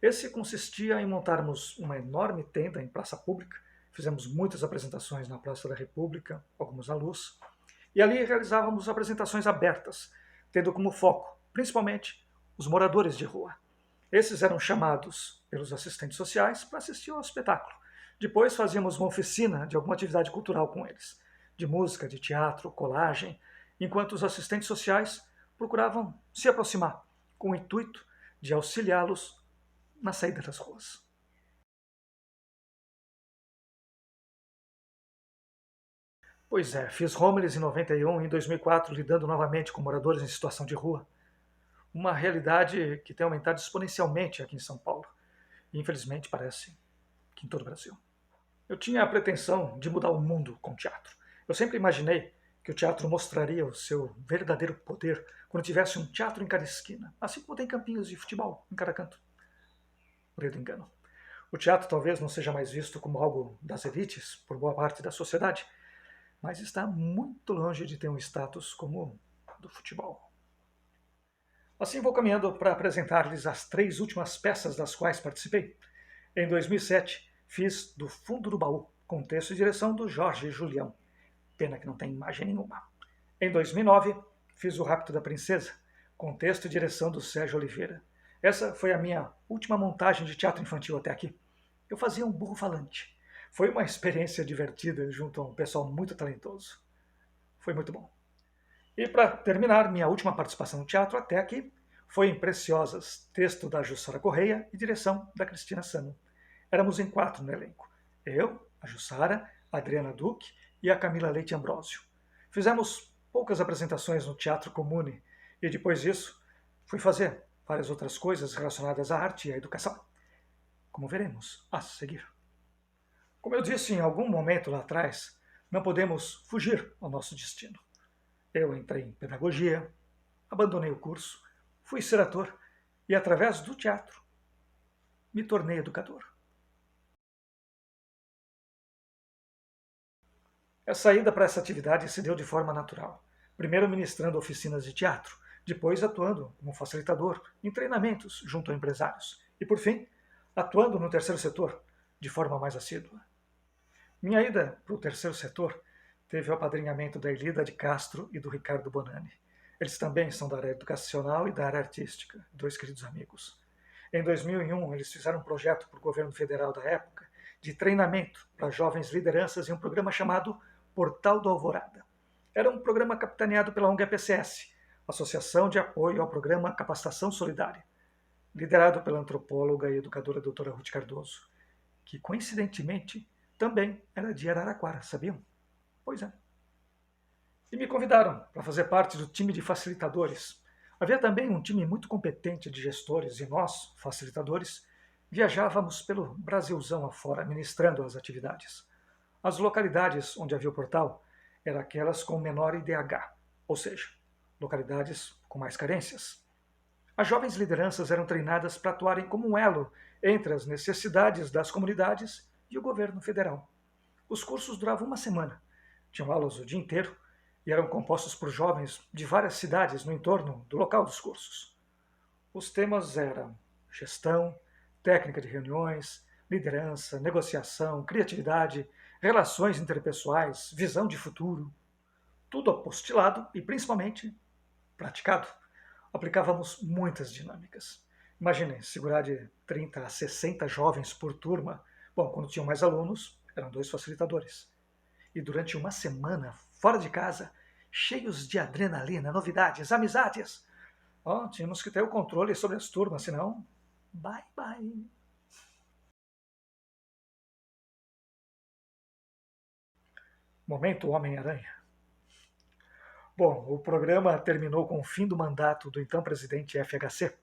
Esse consistia em montarmos uma enorme tenda em praça pública, fizemos muitas apresentações na Praça da República, algumas à luz, e ali realizávamos apresentações abertas, tendo como foco, principalmente, os moradores de rua. Esses eram chamados pelos assistentes sociais para assistir ao espetáculo. Depois fazíamos uma oficina de alguma atividade cultural com eles, de música, de teatro, colagem, enquanto os assistentes sociais procuravam se aproximar, com o intuito de auxiliá-los na saída das ruas. Pois é, fiz Homeless em 91 e em 2004, lidando novamente com moradores em situação de rua. Uma realidade que tem aumentado exponencialmente aqui em São Paulo. E infelizmente parece que em todo o Brasil. Eu tinha a pretensão de mudar o mundo com o teatro. Eu sempre imaginei que o teatro mostraria o seu verdadeiro poder quando tivesse um teatro em cada esquina, assim como tem campinhos de futebol em cada canto. Por do engano. O teatro talvez não seja mais visto como algo das elites por boa parte da sociedade, mas está muito longe de ter um status como o do futebol. Assim vou caminhando para apresentar-lhes as 3 últimas peças das quais participei. Em 2007, fiz Do Fundo do Baú, com texto e direção do Jorge Julião. Pena que não tem imagem nenhuma. Em 2009, fiz O Rapto da Princesa, com texto e direção do Sérgio Oliveira. Essa foi a minha última montagem de teatro infantil até aqui. Eu fazia um burro falante. Foi uma experiência divertida junto a um pessoal muito talentoso. Foi muito bom. E para terminar, minha última participação no teatro até aqui foi em Preciosas, texto da Jussara Correia e direção da Cristina Sano. Éramos em 4 no elenco. Eu, a Jussara, a Adriana Duque e a Camila Leite Ambrósio. Fizemos poucas apresentações no Teatro Comune e depois disso fui fazer várias outras coisas relacionadas à arte e à educação. Como veremos a seguir. Como eu disse em algum momento lá atrás, não podemos fugir ao nosso destino. Eu entrei em pedagogia, abandonei o curso, fui ser ator e, através do teatro, me tornei educador. A saída para essa atividade se deu de forma natural. Primeiro ministrando oficinas de teatro, depois atuando como facilitador em treinamentos junto a empresários e, por fim, atuando no terceiro setor de forma mais assídua. Minha ida para o terceiro setor teve o apadrinhamento da Elida de Castro e do Ricardo Bonani. Eles também são da área educacional e da área artística, 2 queridos amigos. Em 2001, eles fizeram um projeto para o governo federal da época de treinamento para jovens lideranças em um programa chamado Portal do Alvorada. Era um programa capitaneado pela ONG APCS, Associação de Apoio ao Programa Capacitação Solidária, liderado pela antropóloga e educadora doutora Ruth Cardoso, que coincidentemente também era de Araraquara, sabiam? Pois é. E me convidaram para fazer parte do time de facilitadores. Havia também um time muito competente de gestores e nós, facilitadores, viajávamos pelo Brasilzão afora, ministrando as atividades. As localidades onde havia o portal eram aquelas com menor IDH, ou seja, localidades com mais carências. As jovens lideranças eram treinadas para atuarem como um elo entre as necessidades das comunidades e o governo federal. Os cursos duravam 1 semana, tinham aulas o dia inteiro e eram compostos por jovens de várias cidades no entorno do local dos cursos. Os temas eram gestão, técnica de reuniões, liderança, negociação, criatividade, relações interpessoais, visão de futuro. Tudo apostilado e, principalmente, praticado. Aplicávamos muitas dinâmicas. Imaginem, segurar de 30 a 60 jovens por turma. Bom, quando tinham mais alunos, eram 2 facilitadores. E durante 1 semana, fora de casa, cheios de adrenalina, novidades, amizades. Oh, tínhamos que ter o controle sobre as turmas, senão, bye bye. Momento Homem-Aranha. Bom, o programa terminou com o fim do mandato do então presidente FHC,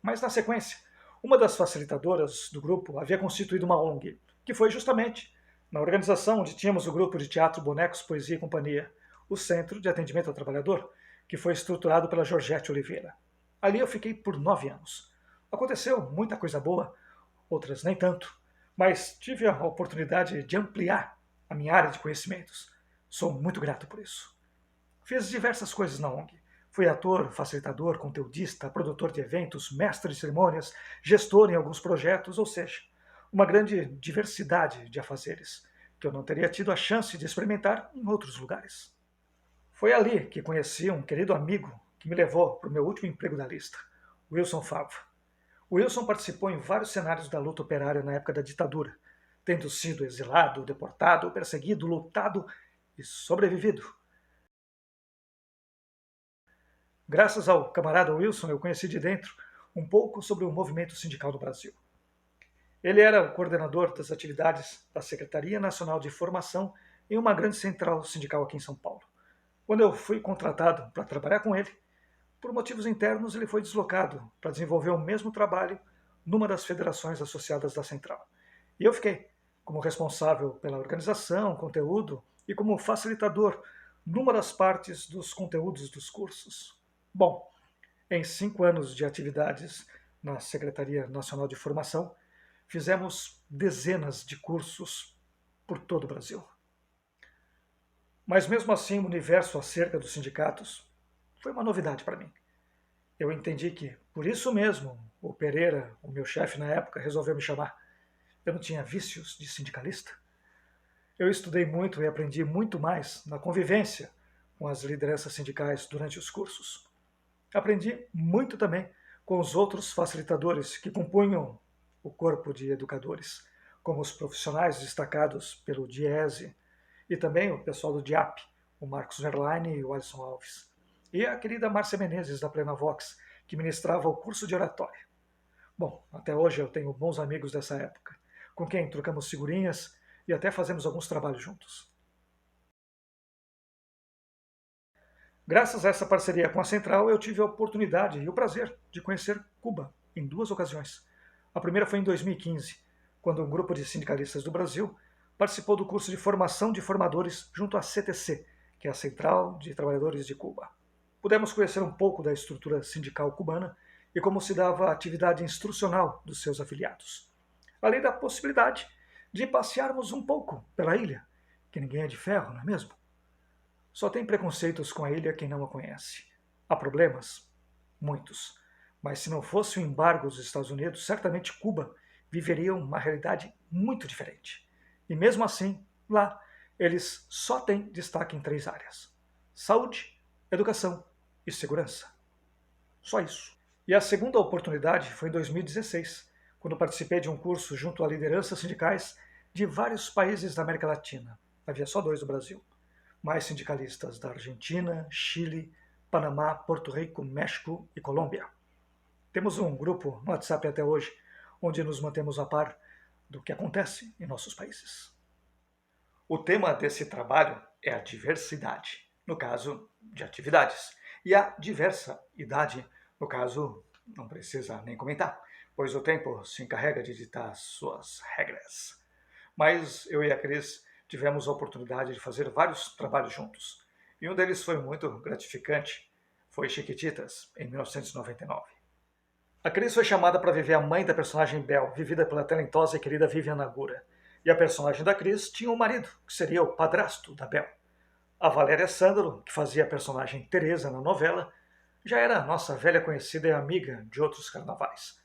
mas na sequência, uma das facilitadoras do grupo havia constituído uma ONG, que foi justamente na organização onde tínhamos o grupo de teatro Bonecos, Poesia e Companhia, o Centro de Atendimento ao Trabalhador, que foi estruturado pela Georgette Oliveira. Ali eu fiquei por 9 anos. Aconteceu muita coisa boa, outras nem tanto, mas tive a oportunidade de ampliar a minha área de conhecimentos. Sou muito grato por isso. Fiz diversas coisas na ONG. Fui ator, facilitador, conteudista, produtor de eventos, mestre de cerimônias, gestor em alguns projetos, ou seja, uma grande diversidade de afazeres que eu não teria tido a chance de experimentar em outros lugares. Foi ali que conheci um querido amigo que me levou para o meu último emprego da lista, Wilson Fava. Wilson participou em vários cenários da luta operária na época da ditadura, tendo sido exilado, deportado, perseguido, lutado e sobrevivido. Graças ao camarada Wilson, eu conheci de dentro um pouco sobre o movimento sindical do Brasil. Ele era o coordenador das atividades da Secretaria Nacional de Formação em uma grande central sindical aqui em São Paulo. Quando eu fui contratado para trabalhar com ele, por motivos internos ele foi deslocado para desenvolver o mesmo trabalho numa das federações associadas da central. E eu fiquei como responsável pela organização, conteúdo e como facilitador numa das partes dos conteúdos dos cursos. Bom, em 5 anos de atividades na Secretaria Nacional de Formação, fizemos dezenas de cursos por todo o Brasil. Mas mesmo assim, o universo acerca dos sindicatos foi uma novidade para mim. Eu entendi que, por isso mesmo, o Pereira, o meu chefe na época, resolveu me chamar. Eu não tinha vícios de sindicalista. Eu estudei muito e aprendi muito mais na convivência com as lideranças sindicais durante os cursos. Aprendi muito também com os outros facilitadores que compunham o corpo de educadores, como os profissionais destacados pelo DIESE e também o pessoal do DIAP, o Marcos Verlaine e o Alisson Alves. E a querida Márcia Menezes, da Plenavox, que ministrava o curso de oratória. Bom, até hoje eu tenho bons amigos dessa época, com quem trocamos figurinhas e até fazemos alguns trabalhos juntos. Graças a essa parceria com a Central, eu tive a oportunidade e o prazer de conhecer Cuba em 2 ocasiões. A primeira foi em 2015, quando um grupo de sindicalistas do Brasil participou do curso de formação de formadores junto à CTC, que é a Central de Trabalhadores de Cuba. Pudemos conhecer um pouco da estrutura sindical cubana e como se dava a atividade instrucional dos seus afiliados, além da possibilidade de passearmos um pouco pela ilha, que ninguém é de ferro, não é mesmo? Só tem preconceitos com a ilha quem não a conhece. Há problemas? Muitos. Mas se não fosse o embargo dos Estados Unidos, certamente Cuba viveria uma realidade muito diferente. E mesmo assim, lá, eles só têm destaque em 3 áreas: saúde, educação e segurança. Só isso. E a segunda oportunidade foi em 2016, quando participei de um curso junto a lideranças sindicais de vários países da América Latina. Havia só 2 do Brasil. Mais sindicalistas da Argentina, Chile, Panamá, Porto Rico, México e Colômbia. Temos um grupo no WhatsApp até hoje, onde nos mantemos a par do que acontece em nossos países. O tema desse trabalho é a diversidade, no caso de atividades, e a diversa idade, no caso, não precisa nem comentar, pois o tempo se encarrega de ditar suas regras. Mas eu e a Cris tivemos a oportunidade de fazer vários trabalhos juntos. E um deles foi muito gratificante, foi Chiquititas, em 1999. A Cris foi chamada para viver a mãe da personagem Belle, vivida pela talentosa e querida Vivian Nagura. E a personagem da Cris tinha um marido, que seria o padrasto da Belle. A Valéria Sandro, que fazia a personagem Teresa na novela, já era nossa velha conhecida e amiga de outros carnavais.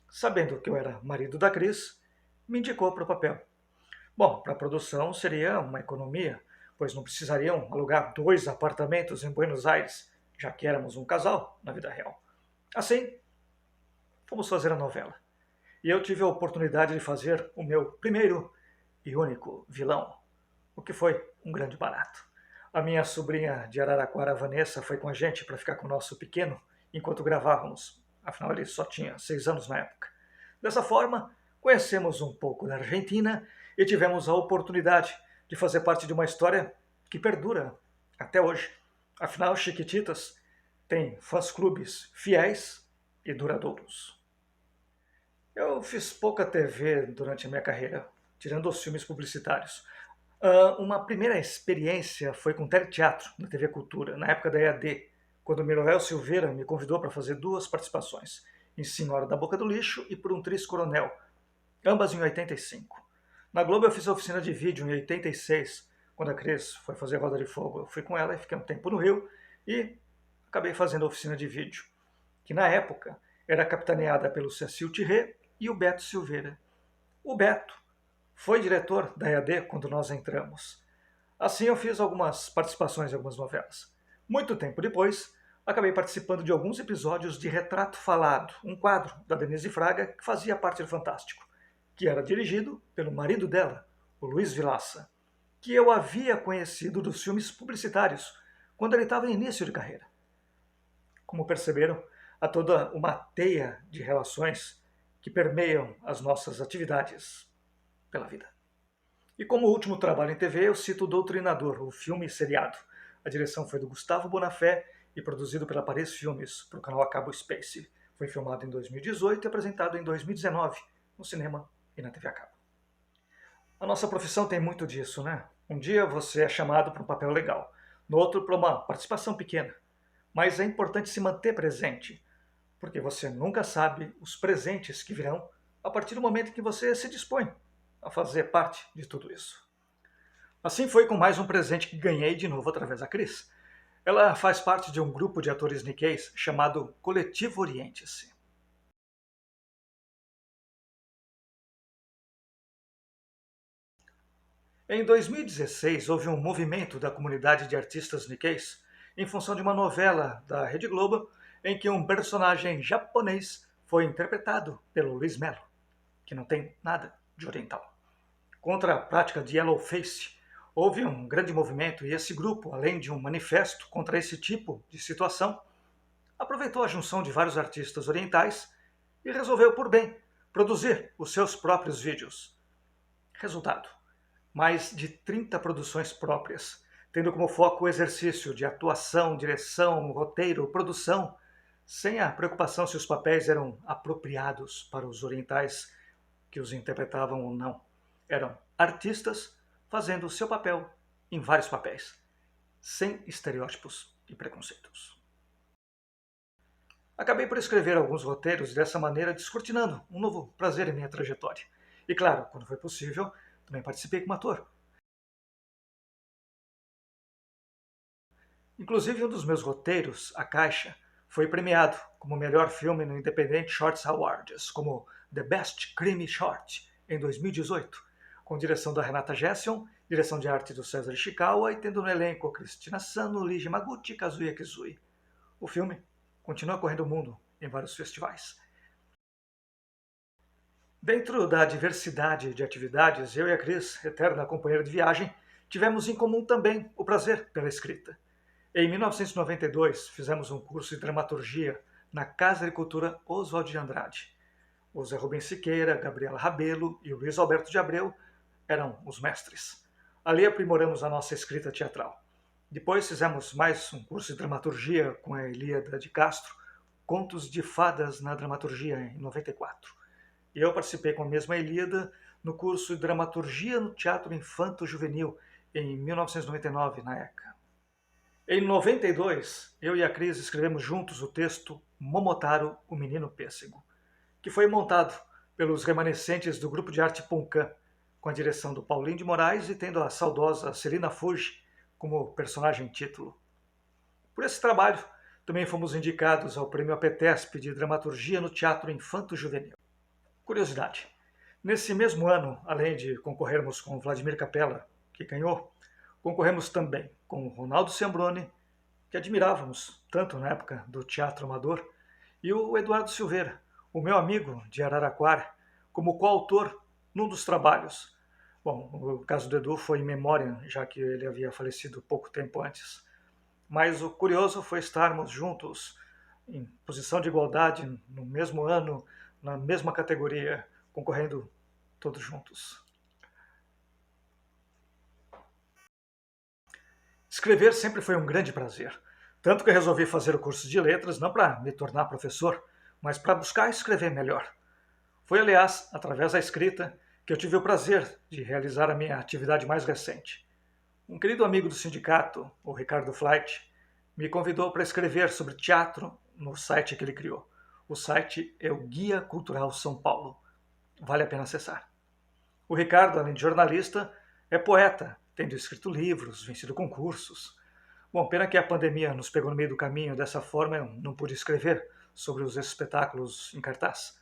Sabendo que eu era marido da Cris, me indicou para o papel. Bom, para a produção seria uma economia, pois não precisariam alugar 2 apartamentos em Buenos Aires, já que éramos um casal na vida real. Assim, fomos fazer a novela. E eu tive a oportunidade de fazer o meu primeiro e único vilão, o que foi um grande barato. A minha sobrinha de Araraquara, Vanessa, foi com a gente para ficar com o nosso pequeno enquanto gravávamos, afinal ele só tinha 6 anos na época. Dessa forma, conhecemos um pouco da Argentina e tivemos a oportunidade de fazer parte de uma história que perdura até hoje. Afinal, Chiquititas tem fãs-clubes fiéis e duradouros. Eu fiz pouca TV durante a minha carreira, tirando os filmes publicitários. Uma primeira experiência foi com teleteatro na TV Cultura, na época da EAD, quando Miroel Silveira me convidou para fazer duas participações, em Senhora da Boca do Lixo e Por um Triz Coronel, ambas em 85. Na Globo eu fiz a oficina de vídeo em 86, quando a Cris foi fazer Roda de Fogo. Eu fui com ela e fiquei um tempo no Rio e acabei fazendo a oficina de vídeo, que na época era capitaneada pelo Cecil Thierry e o Beto Silveira. O Beto foi diretor da EAD quando nós entramos. Assim eu fiz algumas participações em algumas novelas. Muito tempo depois, acabei participando de alguns episódios de Retrato Falado, um quadro da Denise Fraga que fazia parte do Fantástico, que era dirigido pelo marido dela, o Luiz Vilaça, que eu havia conhecido dos filmes publicitários, quando ele estava em início de carreira. Como perceberam, há toda uma teia de relações que permeiam as nossas atividades pela vida. E como último trabalho em TV, eu cito o Doutrinador, o filme seriado. A direção foi do Gustavo Bonafé e produzido pela Paris Filmes, para o canal a cabo Space. Foi filmado em 2018 e apresentado em 2019, no cinema e na TV a cabo. A nossa profissão tem muito disso, né? Um dia você é chamado para um papel legal, no outro para uma participação pequena. Mas é importante se manter presente, porque você nunca sabe os presentes que virão a partir do momento em que você se dispõe a fazer parte de tudo isso. Assim foi com mais um presente que ganhei de novo através da Cris. Ela faz parte de um grupo de atores niqueis chamado Coletivo Oriente-se. Em 2016, houve um movimento da comunidade de artistas niqueis em função de uma novela da Rede Globo em que um personagem japonês foi interpretado pelo Luiz Melo, que não tem nada de oriental. Contra a prática de yellowface, houve um grande movimento e esse grupo, além de um manifesto contra esse tipo de situação, aproveitou a junção de vários artistas orientais e resolveu, por bem, produzir os seus próprios vídeos. Resultado: mais de 30 produções próprias, tendo como foco o exercício de atuação, direção, roteiro, produção, sem a preocupação se os papéis eram apropriados para os orientais que os interpretavam ou não. Eram artistas fazendo o seu papel em vários papéis, sem estereótipos e preconceitos. Acabei por escrever alguns roteiros e dessa maneira descortinando um novo prazer em minha trajetória. E claro, quando foi possível, também participei como ator. Inclusive, um dos meus roteiros, A Caixa, foi premiado como melhor filme no Independent Shorts Awards, como The Best Crime Short, em 2018, com direção da Renata Gession, direção de arte do César Ishikawa e tendo no elenco Cristina Sano, Ligi Maguchi e Kazuya Kizui. O filme continua correndo o mundo em vários festivais. Dentro da diversidade de atividades, eu e a Cris, eterna companheira de viagem, tivemos em comum também o prazer pela escrita. Em 1992, fizemos um curso de dramaturgia na Casa de Cultura Oswald de Andrade. O Zé Rubens Siqueira, Gabriela Rabelo e o Luiz Alberto de Abreu eram os mestres. Ali aprimoramos a nossa escrita teatral. Depois fizemos mais um curso de dramaturgia com a Elíada de Castro, Contos de Fadas na Dramaturgia, em 94. E eu participei com a mesma Elíada no curso de dramaturgia no Teatro Infanto Juvenil, em 1999, na ECA. Em 92, eu e a Cris escrevemos juntos o texto Momotaro, o Menino Pêssego, que foi montado pelos remanescentes do grupo de arte Puncan, com a direção do Paulinho de Moraes e tendo a saudosa Celina Fuji como personagem título. Por esse trabalho, também fomos indicados ao Prêmio APTESP de Dramaturgia no Teatro Infanto Juvenil. Curiosidade: nesse mesmo ano, além de concorrermos com Vladimir Capella, que ganhou, concorremos também com Ronaldo Sembroni, que admirávamos tanto na época do teatro amador, e o Eduardo Silveira, o meu amigo de Araraquara, como coautor num dos trabalhos. Bom, o caso do Edu foi em memória, já que ele havia falecido pouco tempo antes. Mas o curioso foi estarmos juntos, em posição de igualdade, no mesmo ano, na mesma categoria, concorrendo todos juntos. Escrever sempre foi um grande prazer. Tanto que resolvi fazer o curso de letras não para me tornar professor, mas para buscar escrever melhor. Foi, aliás, através da escrita que eu tive o prazer de realizar a minha atividade mais recente. Um querido amigo do sindicato, o Ricardo Flight, me convidou para escrever sobre teatro no site que ele criou. O site é o Guia Cultural São Paulo. Vale a pena acessar. O Ricardo, além de jornalista, é poeta, tendo escrito livros, vencido concursos. Bom, pena que a pandemia nos pegou no meio do caminho, dessa forma eu não pude escrever sobre os espetáculos em cartaz.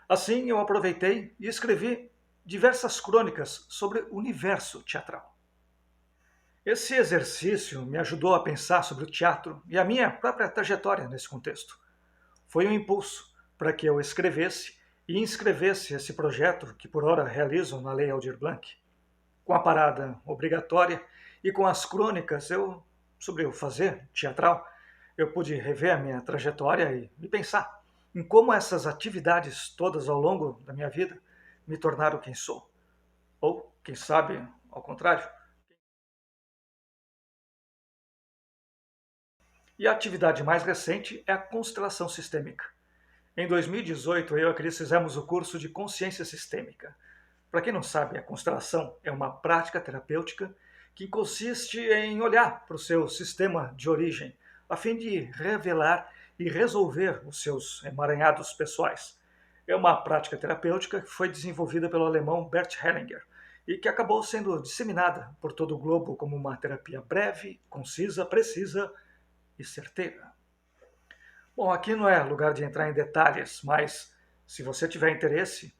Assim, eu aproveitei e escrevi diversas crônicas sobre o universo teatral. Esse exercício me ajudou a pensar sobre o teatro e a minha própria trajetória nesse contexto. Foi um impulso para que eu escrevesse e inscrevesse esse projeto que por ora realizo na Lei Aldir Blanc. Com a parada obrigatória e com as crônicas sobre o fazer teatral, eu pude rever a minha trajetória e pensar em como essas atividades todas ao longo da minha vida me tornaram quem sou. Ou, quem sabe, ao contrário. E a atividade mais recente é a constelação sistêmica. Em 2018, eu e a Cris fizemos o curso de Consciência Sistêmica. Para quem não sabe, a constelação é uma prática terapêutica que consiste em olhar para o seu sistema de origem, a fim de revelar e resolver os seus emaranhados pessoais. É uma prática terapêutica que foi desenvolvida pelo alemão Bert Hellinger e que acabou sendo disseminada por todo o globo como uma terapia breve, concisa, precisa e certeira. Bom, aqui não é lugar de entrar em detalhes, mas se você tiver interesse,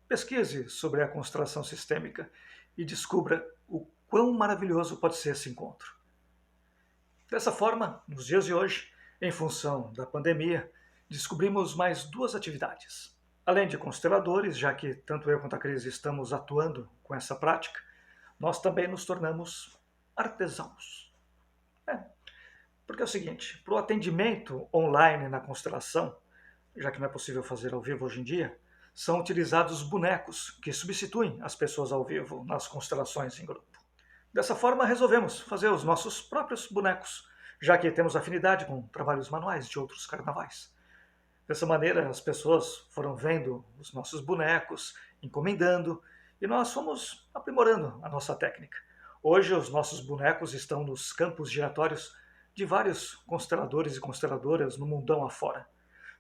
pesquise sobre a constelação sistêmica e descubra o quão maravilhoso pode ser esse encontro. Dessa forma, nos dias de hoje, em função da pandemia, descobrimos mais duas atividades. Além de consteladores, já que tanto eu quanto a Cris estamos atuando com essa prática, nós também nos tornamos artesãos. Porque é o seguinte, para o atendimento online na constelação, já que não é possível fazer ao vivo hoje em dia, são utilizados bonecos que substituem as pessoas ao vivo nas constelações em grupo. Dessa forma, resolvemos fazer os nossos próprios bonecos, já que temos afinidade com trabalhos manuais de outros carnavais. Dessa maneira, as pessoas foram vendo os nossos bonecos, encomendando, e nós fomos aprimorando a nossa técnica. Hoje, os nossos bonecos estão nos campos giratórios de vários consteladores e consteladoras no mundão afora.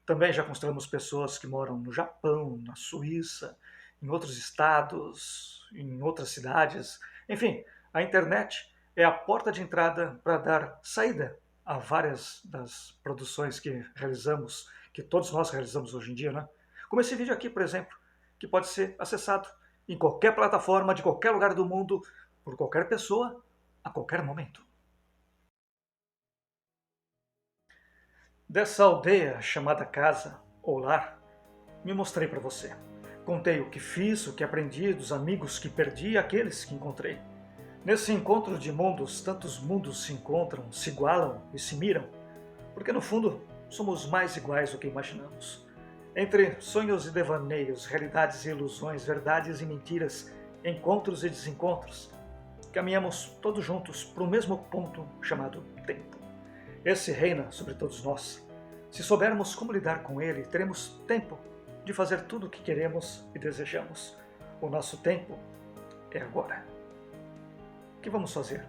Também já constelamos pessoas que moram no Japão, na Suíça, em outros estados, em outras cidades. Enfim, a internet é a porta de entrada para dar saída a várias das produções que realizamos, que todos nós realizamos hoje em dia, né? Como esse vídeo aqui, por exemplo, que pode ser acessado em qualquer plataforma, de qualquer lugar do mundo, por qualquer pessoa, a qualquer momento. Dessa aldeia chamada casa ou lar, me mostrei para você. Contei o que fiz, o que aprendi, dos amigos que perdi e aqueles que encontrei. Nesse encontro de mundos, tantos mundos se encontram, se igualam e se miram, porque no fundo somos mais iguais do que imaginamos. Entre sonhos e devaneios, realidades e ilusões, verdades e mentiras, encontros e desencontros, caminhamos todos juntos para o mesmo ponto chamado tempo. Esse reina sobre todos nós. Se soubermos como lidar com ele, teremos tempo de fazer tudo o que queremos e desejamos. O nosso tempo é agora. O que vamos fazer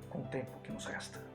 com o tempo que nos resta?